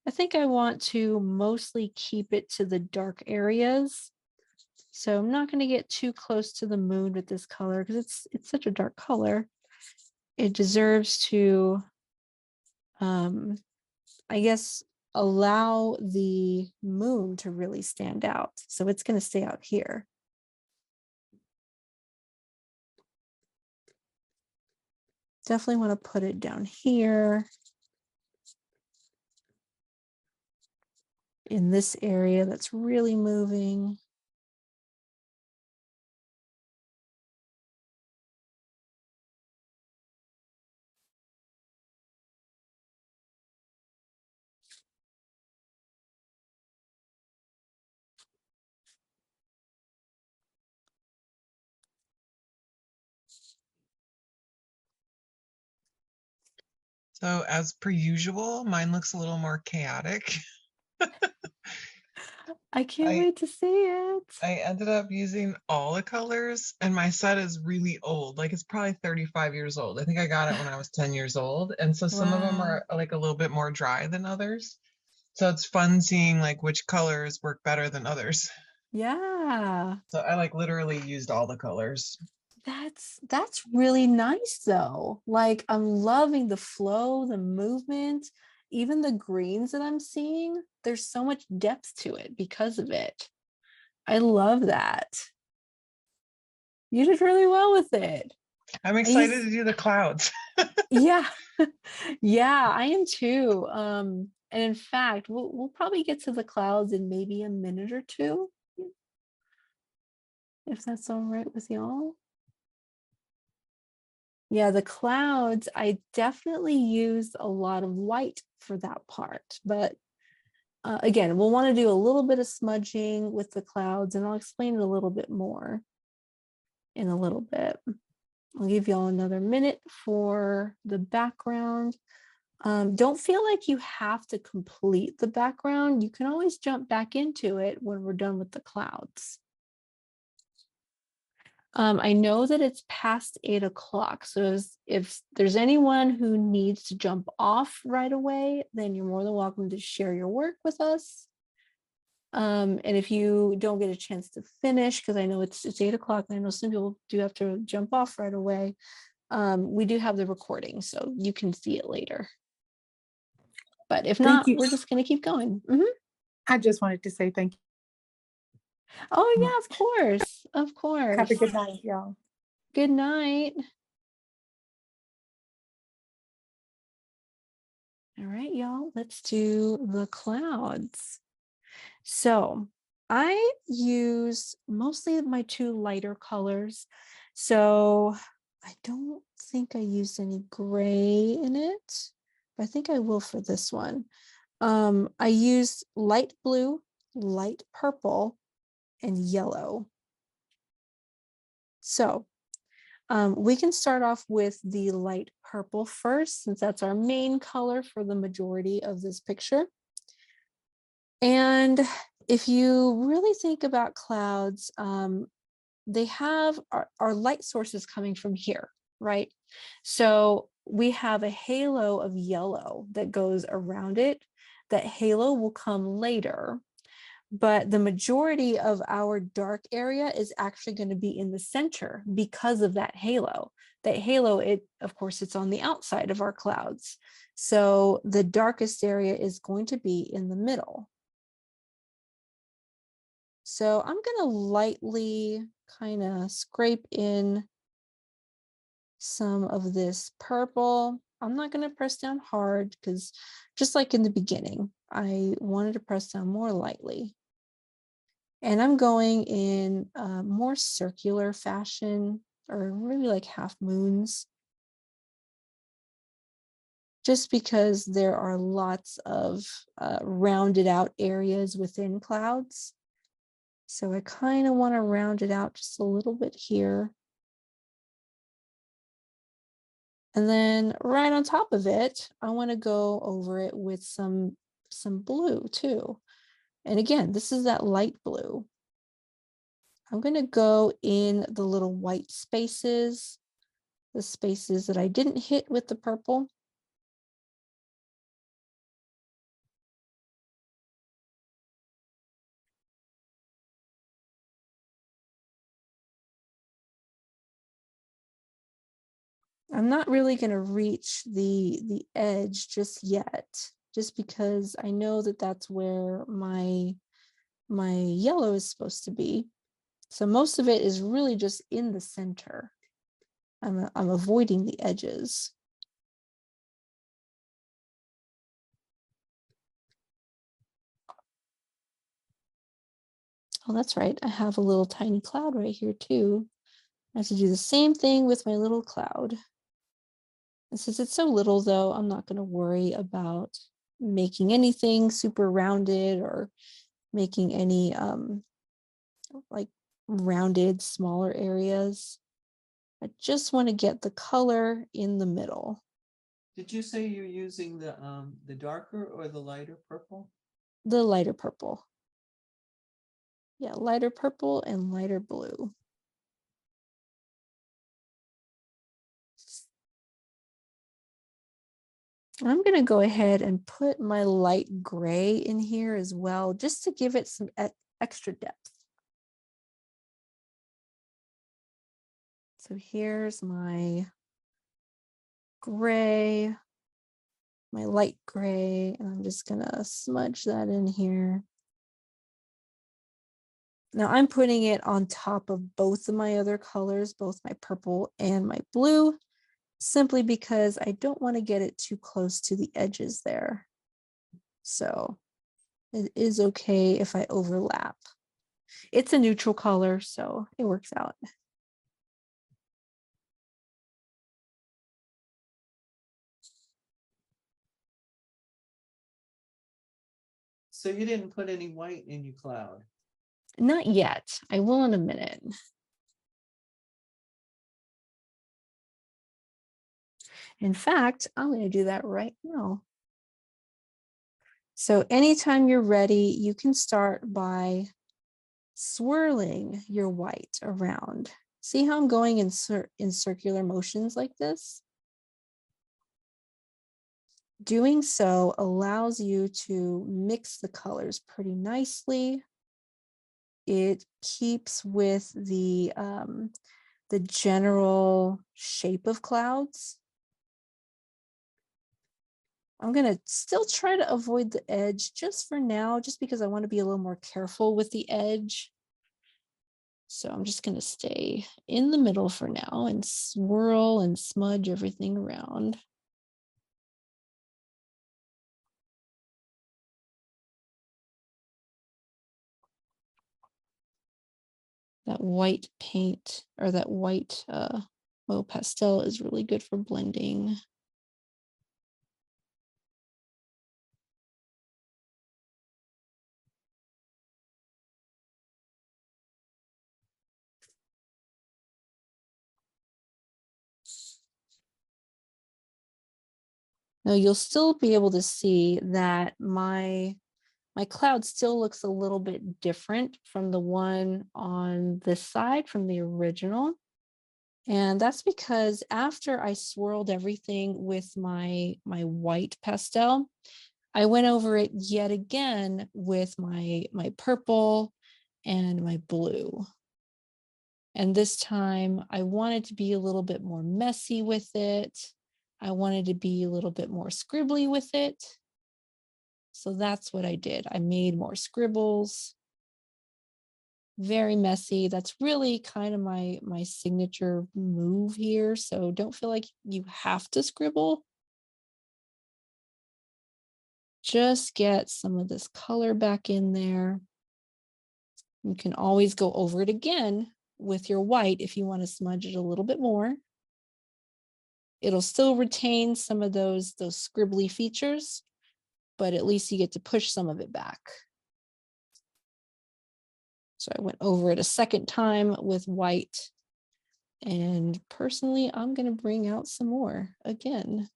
I think I want to mostly keep it to the dark areas. So I'm not going to get too close to the moon with this color because it's such a dark color. It deserves to, I guess, allow the moon to really stand out. So it's going to stay out here. Definitely want to put it down here. In this area that's really moving. So as per usual, mine looks a little more chaotic. I can't I- wait to see it. I ended up using all the colors and my set is really old. Like it's probably 35 years old. I think I got it when I was 10 years old. And so some of them Wow. are like a little bit more dry than others. So it's fun seeing like which colors work better than others. Yeah, So I like literally used all the colors. that's really nice though. Like I'm loving the flow, the movement, even the greens that I'm seeing. There's so much depth to it because of it. I love that. You did really well with it. I'm excited to do the clouds. Yeah, yeah, I am too. And in fact, we'll probably get to the clouds in maybe a minute or two, if that's all right with y'all. Yeah, the clouds, I definitely used a lot of white for that part, but again, we'll want to do a little bit of smudging with the clouds, and I'll explain it a little bit more in a little bit. I'll give y'all another minute for the background. Don't feel like you have to complete the background. You can always jump back into it when we're done with the clouds. I know that it's past 8 o'clock. So if there's anyone who needs to jump off right away, then you're more than welcome to share your work with us. And if you don't get a chance to finish, because I know it's 8 o'clock, and I know some people do have to jump off right away, we do have the recording, so you can see it later. But if not, you. we're just going to keep going. Mm-hmm. I just wanted to say thank you. Oh, yeah, of course. Of course. Have a good night, y'all. Good night. All right, y'all, let's do the clouds. So I use mostly my two lighter colors. So I don't think I used any gray in it, but I think I will for this one. I used light blue, light purple, and yellow. So we can start off with the light purple first, since that's our main color for the majority of this picture. And if you really think about clouds, they have our light sources coming from here, right? So we have a halo of yellow that goes around it. That halo will come later, but the majority of our dark area is actually going to be in the center because of that halo. That halo, of course, it's on the outside of our clouds. So the darkest area is going to be in the middle. So I'm going to lightly kind of scrape in some of this purple. I'm not going to press down hard because just like in the beginning, I wanted to press down more lightly. And I'm going in a more circular fashion, or maybe like half moons, just because there are lots of rounded out areas within clouds. So I kind of want to round it out just a little bit here. And then right on top of it, I want to go over it with some blue too. And again, this is that light blue. I'm going to go in the little white spaces, the spaces that I didn't hit with the purple. I'm not really going to reach the edge just yet, just because I know that that's where my yellow is supposed to be. So most of it is really just in the center. I'm avoiding the edges. Oh, that's right. I have a little tiny cloud right here too. I have to do the same thing with my little cloud. And since it's so little though, I'm not going to worry about making anything super rounded or making any like rounded smaller areas. I just want to get the color in the middle. Did you say you're using the darker or the lighter purple? The lighter purple. Yeah, lighter purple and lighter blue. I'm going to go ahead and put my light gray in here as well, just to give it some extra depth. So here's my gray, my light gray, and I'm just going to smudge that in here. Now I'm putting it on top of both of my other colors, both my purple and my blue, simply because I don't want to get it too close to the edges there. So it is okay if I overlap. It's a neutral color, so it works out. So you didn't put any white in your cloud? Not yet. I will in a minute. In fact, I'm going to do that right now. So anytime you're ready, you can start by swirling your white around. See how I'm going in circular motions like this? Doing so allows you to mix the colors pretty nicely. It keeps with the general shape of clouds. I'm going to still try to avoid the edge just for now, just because I want to be a little more careful with the edge. So I'm just going to stay in the middle for now and swirl and smudge everything around. that white paint or that white oil pastel is really good for blending. Now you'll still be able to see that my cloud still looks a little bit different from the one on this side from the original. And that's because after I swirled everything with my white pastel, I went over it yet again with my purple and my blue. And this time I wanted to be a little bit more messy with it. I wanted to be a little bit more scribbly with it. So that's what I did. I made more scribbles. Very messy. That's really kind of my signature move here. So don't feel like you have to scribble. Just get some of this color back in there. You can always go over it again with your white if you want to smudge it a little bit more. It'll still retain some of those scribbly features, but at least you get to push some of it back. So I went over it a second time with white. And personally, I'm going to bring out some more again.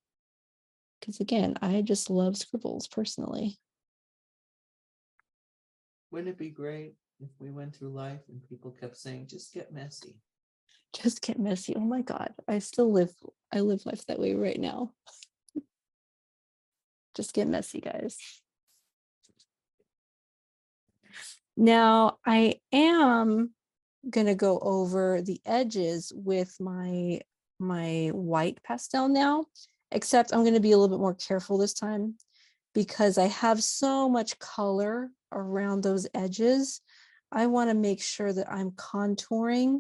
Because again, I just love scribbles personally. Wouldn't it be great if we went through life and people kept saying, just get messy? Just get messy. Oh my God. I live life that way right now. Just get messy, guys. Now I am going to go over the edges with my white pastel now, except I'm going to be a little bit more careful this time because I have so much color around those edges. I want to make sure that I'm contouring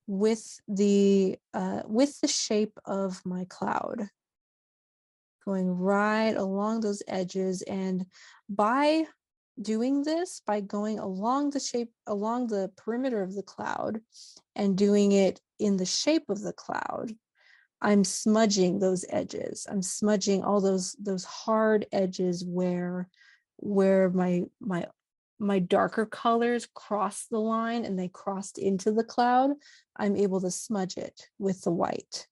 with the shape of my cloud, going right along those edges. And by doing this, by going along the perimeter of the cloud and doing it in the shape of the cloud, I'm smudging those edges. I'm smudging all those hard edges where my darker colors cross the line and they crossed into the cloud. I'm able to smudge it with the white.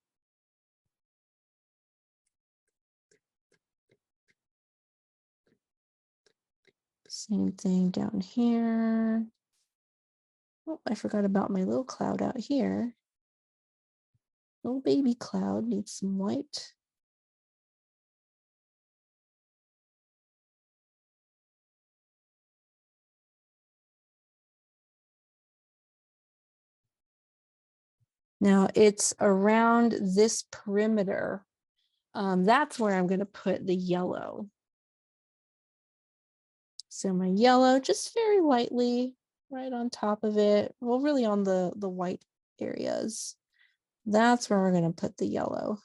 Same thing down here. Oh, I forgot about my little cloud out here. Little baby cloud needs some white. Now it's around this perimeter. That's where I'm going to put the yellow. So my yellow, just very lightly right on top of it. Well, really on the white areas. That's where we're going to put the yellow.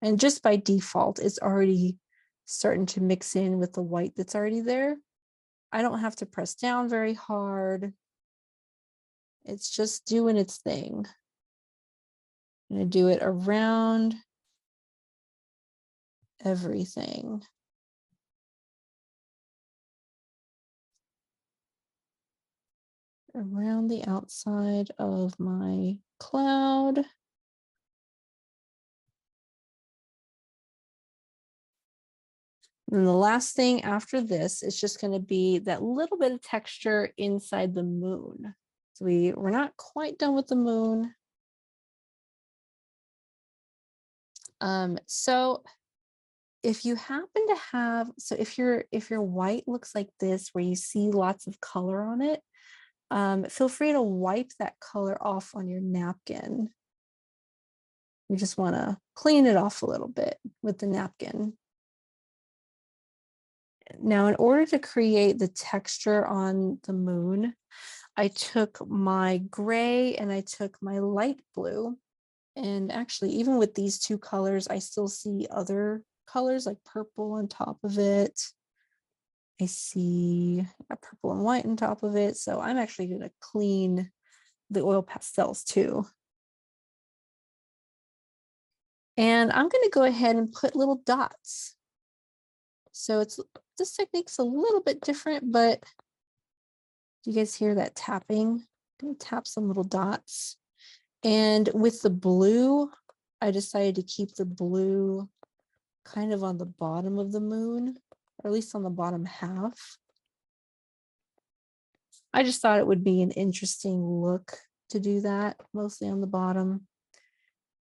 And just by default, it's already starting to mix in with the white that's already there. I don't have to press down very hard. It's just doing its thing. I'm going to do it around everything. Around the outside of my cloud. And the last thing after this is just going to be that little bit of texture inside the moon. So we're not quite done with the moon. So if you happen to have, so if your white looks like this, where you see lots of color on it, feel free to wipe that color off on your napkin. You just want to clean it off a little bit with the napkin. Now, in order to create the texture on the moon, I took my gray and I took my light blue. And actually, even with these two colors, I still see other colors like purple on top of it. I see a purple and white on top of it. So I'm actually going to clean the oil pastels too. And I'm going to go ahead and put little dots. So this technique's a little bit different, but do you guys hear that tapping? I'm going to tap some little dots. And with the blue, I decided to keep the blue kind of on the bottom of the moon, or at least on the bottom half. I just thought it would be an interesting look to do that, mostly on the bottom.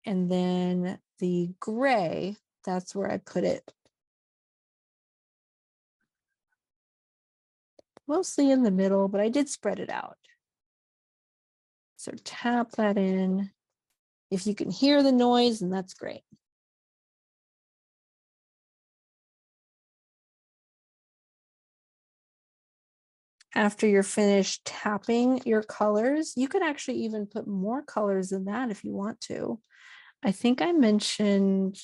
And then the gray, that's where I put it. Mostly in the middle, but I did spread it out. So tap that in. If you can hear the noise, then that's great. After you're finished tapping your colors, you could actually even put more colors than that if you want to. I think I mentioned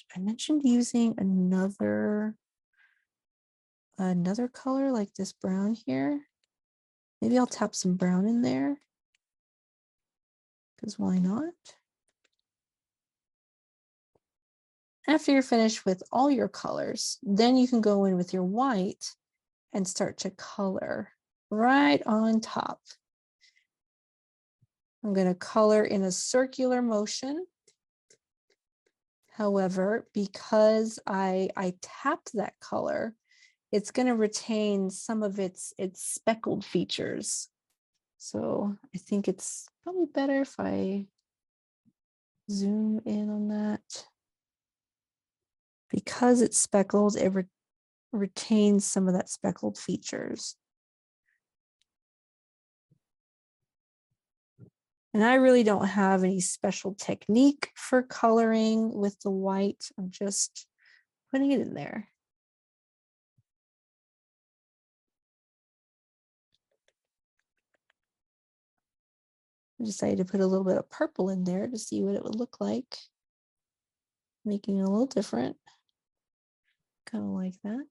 using another color like this brown here. Maybe I'll tap some brown in there, because why not? After you're finished with all your colors, then you can go in with your white and start to color right on top. I'm going to color in a circular motion. However, because I tapped that color, it's going to retain some of its speckled features. So I think it's probably better if I zoom in on that. Because it's speckled, it retains some of that speckled features. And I really don't have any special technique for coloring with the white. I'm just putting it in there. I decided to put a little bit of purple in there to see what it would look like. Making it a little different. Kind of like that.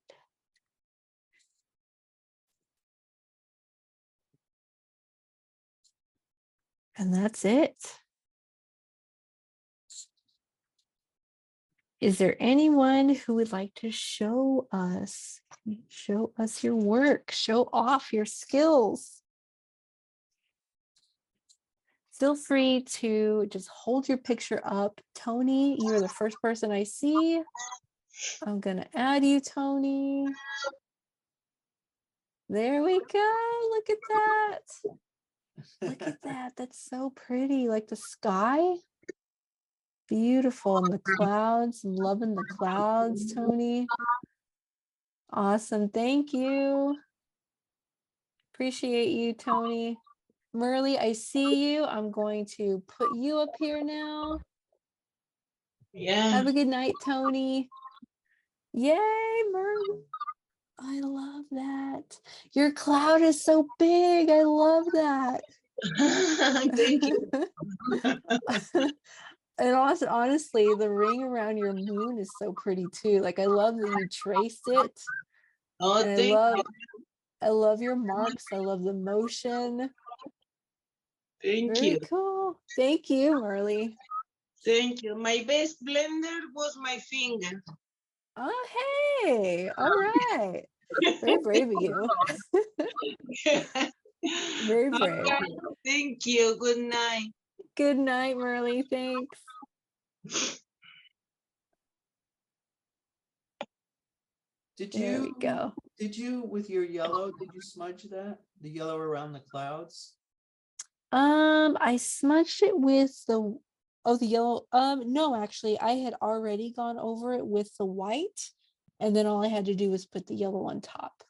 And that's it. Is there anyone who would like to show us your work, show off your skills? Feel free to just hold your picture up. Tony, you're the first person I see. I'm gonna add you, Tony. There we go. Look at that. Look at that. That's so pretty. Like the sky. Beautiful. And the clouds. I'm loving the clouds, Tony. Awesome. Thank you. Appreciate you, Tony. Merle, I see you. I'm going to put you up here now. Yeah. Have a good night, Tony. Yay, Merle. I love that. Your cloud is so big. I love that. Thank you. And also, honestly, the ring around your moon is so pretty too. Like, I love that you traced it. Oh, And thank you. I love your marks. I love the motion. Thank Very you. cool. Thank you, Merle. Thank you. My best blender was my finger. Oh, hey. All right. Very brave of you. Very brave. Okay, thank you. Good night. Good night, Merle. Thanks. There we go. Did you, with your yellow, did you smudge that? The yellow around the clouds? I smudged it with the yellow. No, actually, I had already gone over it with the white, and then all I had to do was put the yellow on top.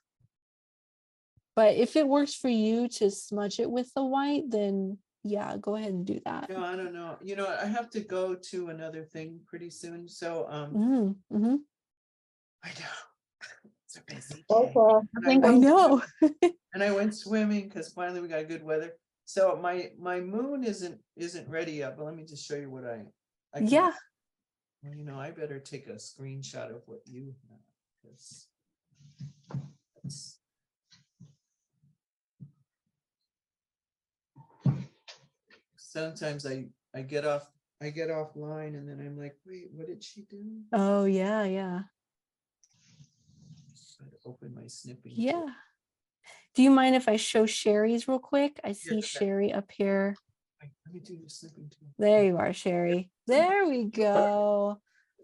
But if it works for you to smudge it with the white, then yeah, go ahead and do that. No, I don't know. You know, I have to go to another thing pretty soon. So I know. It's a busy day. I know. And I went swimming because finally we got good weather. So my moon isn't ready yet, but let me just show you what I can. Yeah. Well, you know, I better take a screenshot of what you have, because sometimes I get offline and then I'm like, wait, what did she do? Oh, yeah, yeah. Try to open my snipping. tool. Yeah. Do you mind if I show Sherry's real quick? I see okay. Sherry up here. Let me do the snipping tool. There you are, Sherry. There we go.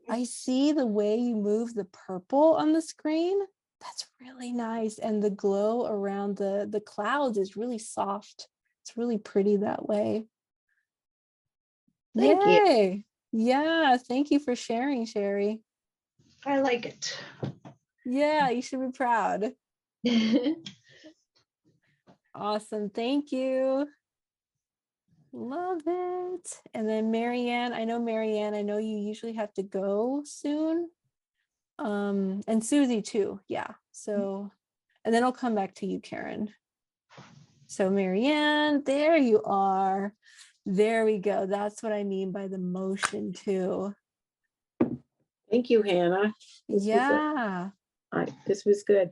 I see the way you move the purple on the screen. That's really nice. And the glow around the clouds is really soft. It's really pretty that way. Thank you. Yay. Yeah, thank you for sharing, Sherry. I like it. Yeah, you should be proud. Awesome. Thank you. Love it. And then Marianne, I know you usually have to go soon. And Susie too. Yeah. So, and then I'll come back to you, Karen. So Marianne, there you are. There we go. That's what I mean by the motion too. Thank you, Hannah. This was good.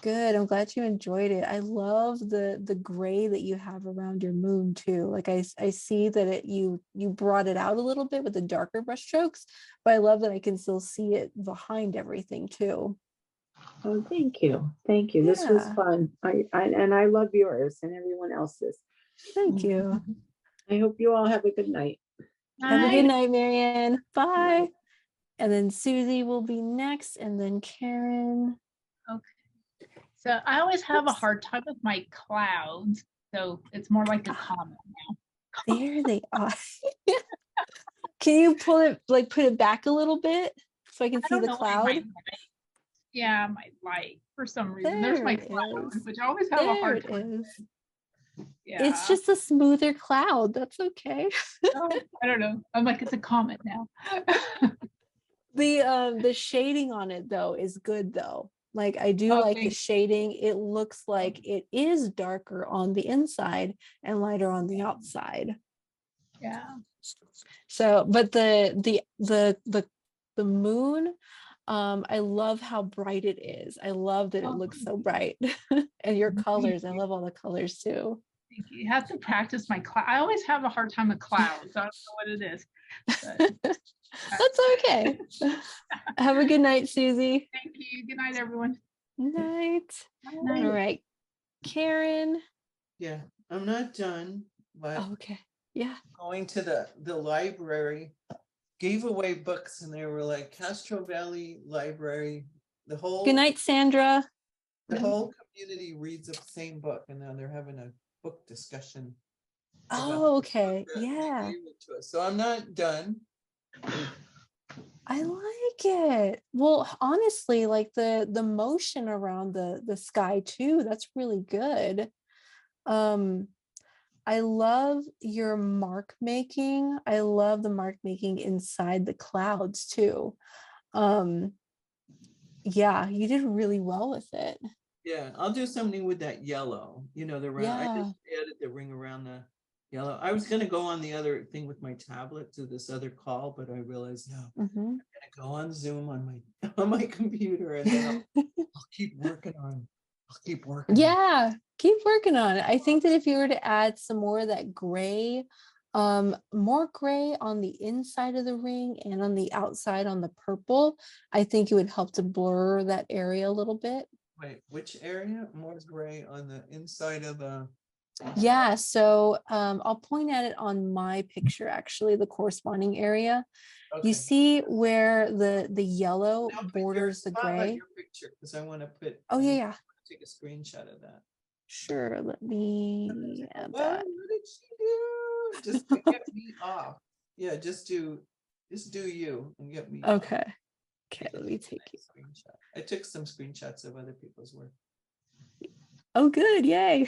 Good. I'm glad you enjoyed it. I love the gray that you have around your moon too. Like I see that you brought it out a little bit with the darker brush strokes, but I love that I can still see it behind everything too. Oh, thank you. Thank you. This was Yeah. fun. I love yours and everyone else's. Thank you. I hope you all have a good night. Have a good Night. night, Marianne. Bye. And then Susie will be next, and then Karen. Okay. So I always have a hard time with my clouds, so it's more like a comment now. There they are. Can you pull it, like put it back a little bit so I can I see don't the know why cloud? my light- Yeah, my light for some reason. There's There my it cloud, is. which I always have a There hard it time. is. Yeah. It's just a smoother cloud. That's okay. Oh, I don't know. I'm like, it's a comment now. The shading on it though is good though. Like I do like the thanks. shading. It looks like it is darker on the inside and lighter on the outside. Yeah. So, but the moon, I love how bright it is. I love that it Oh, looks so bright. And your colors, I love all the colors too. Thank you. You have to practice my cloud. I always have a hard time with clouds. I don't know what it is. But That's okay. Have a good night, Susie. thank you. Good night, everyone. Night. Night. All right. Karen. Yeah, I'm not done, but Okay. Yeah. going to the library, gave away books and they were like Castro Valley Library, the whole Good night, Sandra. community reads the same book and now they're having a book discussion. about Oh, the okay. book that they Yeah. gave it to us. So I'm not done. I like it. Well, honestly, like the motion around the sky too, that's really good. I love your mark making. I love the mark making inside the clouds too. Yeah, you did really well with it. Yeah, I'll do something with that yellow, the round. I just added the ring around the yellow. I was gonna go on the other thing with my tablet to this other call, but I realized no, I'm gonna go on Zoom on my on my computer and then I'll keep working on. I'll keep working. Yeah, keep working on it. I think that if you were to add some more of that gray, more gray on the inside of the ring and on the outside on the purple, I think it would help to blur that area a little bit. Wait, which area? More gray on the inside of the. Yeah, so I'll point at it on my picture, actually, the corresponding area. Okay. You see where the yellow Now put borders the gray? your picture because I want to put. Oh, yeah. Take a screenshot of that. Sure, let me add What? that. What did she do? Just to get me off. Yeah, just do you and get me off. Okay. Okay, let me take you. Screenshot. I took some screenshots of other people's work. Oh, good. Yay.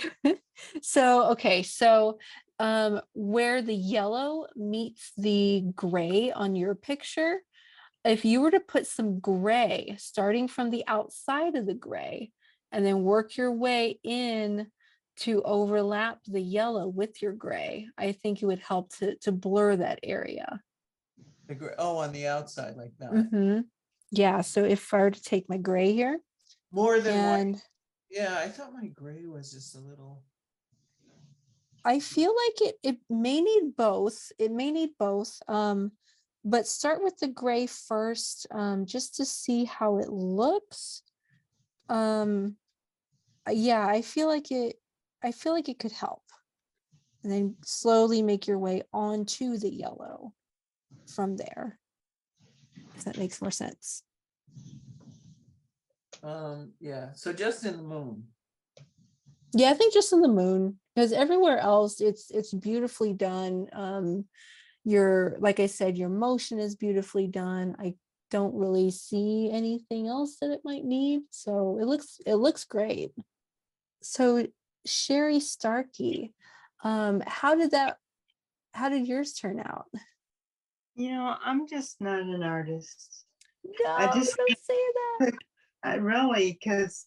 So, okay. So, where the yellow meets the gray on your picture, if you were to put some gray starting from the outside of the gray and then work your way in to overlap the yellow with your gray, I think it would help to blur that area. The gray, on the outside like that. Yeah. So if I were to take my gray here, More than and white. Yeah, I thought my gray was just a little. I feel like it may need both. It may need both. But start with the gray first, just to see how it looks. Yeah, I feel like it could help. And then slowly make your way onto the yellow from there. If that makes more sense. Yeah, so just in the moon. Yeah, I think just in the moon, because everywhere else it's beautifully done. Your, like I said, your motion is beautifully done. I don't really see anything else that it might need, so it looks great. So Sherry Starkey, how did yours turn out? I'm just not an artist. No, just- don't say that. I really, because,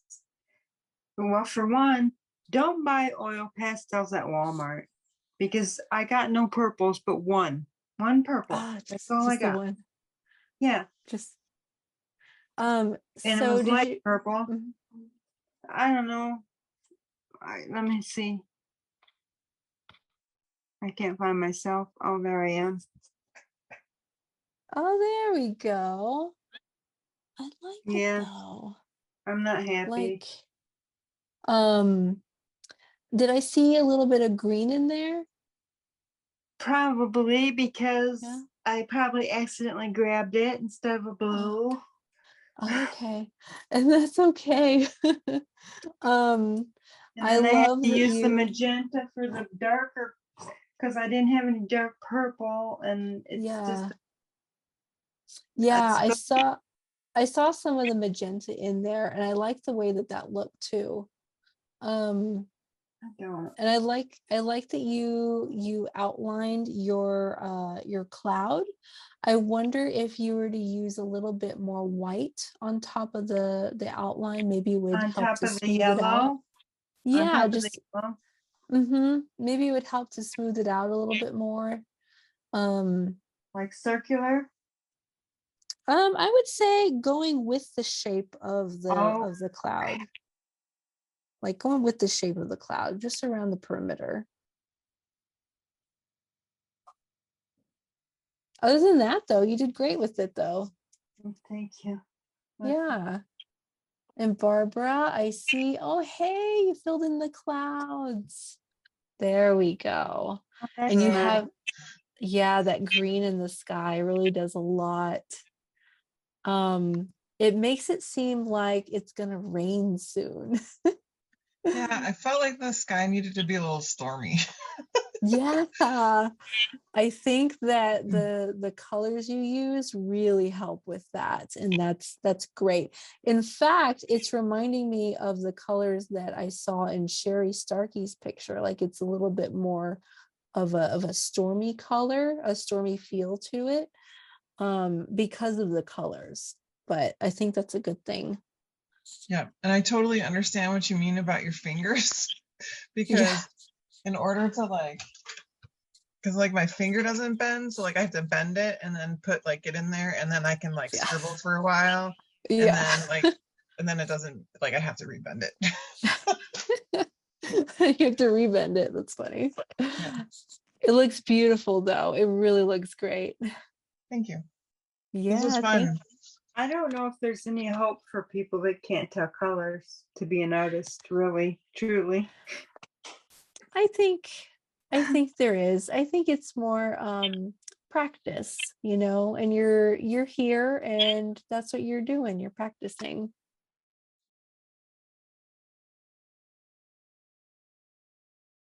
well, for one, don't buy oil pastels at Walmart because I got no purples but one purple. That's all I Just the got. one. Yeah, Just and it so was did light you purple. Mhm. I don't know. Let me see. I can't find myself. Oh, there I am. Oh, there we go. I like Yeah. it though. I'm not happy. Like, did I see a little bit of green in there? Probably because Yeah. I probably accidentally grabbed it instead of a blue. Okay. And that's okay. And I then I had love to that use the you, magenta for the darker because I didn't have any dark purple, and it's yeah. just Yeah, it's I saw some of the magenta in there and I like the way that that looked too. Um, I don't. and I like that you outlined your cloud. I wonder if you were to use a little bit more white on top of the outline, maybe it would On help top to of the smooth it out. yellow. On Yeah, top of the just yellow, maybe it would help to smooth it out a little bit more. Um, like circular. I would say going with the shape of Oh, the cloud. Like going with the shape of the cloud, just around the perimeter. Other than that, though, you did great with it, though. thank you. Yeah. And Barbara, I see. Oh, hey, you filled in the clouds. There we go. That's And you nice. have, yeah, that green in the sky really does a lot. It makes it seem like it's gonna rain soon. Yeah, I felt like the sky needed to be a little stormy. Yeah, I think that the colors you use really help with that, and that's great. In fact, it's reminding me of the colors that I saw in Sherry Starkey's picture. Like it's a little bit more of a stormy color, a stormy feel to it, because of the colors. But I think that's a good thing. Yeah, and I totally understand what you mean about your fingers because Yeah. in order to because like my finger doesn't bend, so like I have to bend it and then put like it in there, and then I can like Yeah. scribble for a while, and Yeah. then like and then it doesn't, like I have to rebend it. You have to rebend it. That's funny. Yeah. It looks beautiful though. It really looks great. Thank you. Yeah, This was thank- fun. I don't know if there's any hope for people that can't tell colors to be an artist, really, truly. I think there is. I think it's more practice, and you're here and that's what you're doing. You're practicing.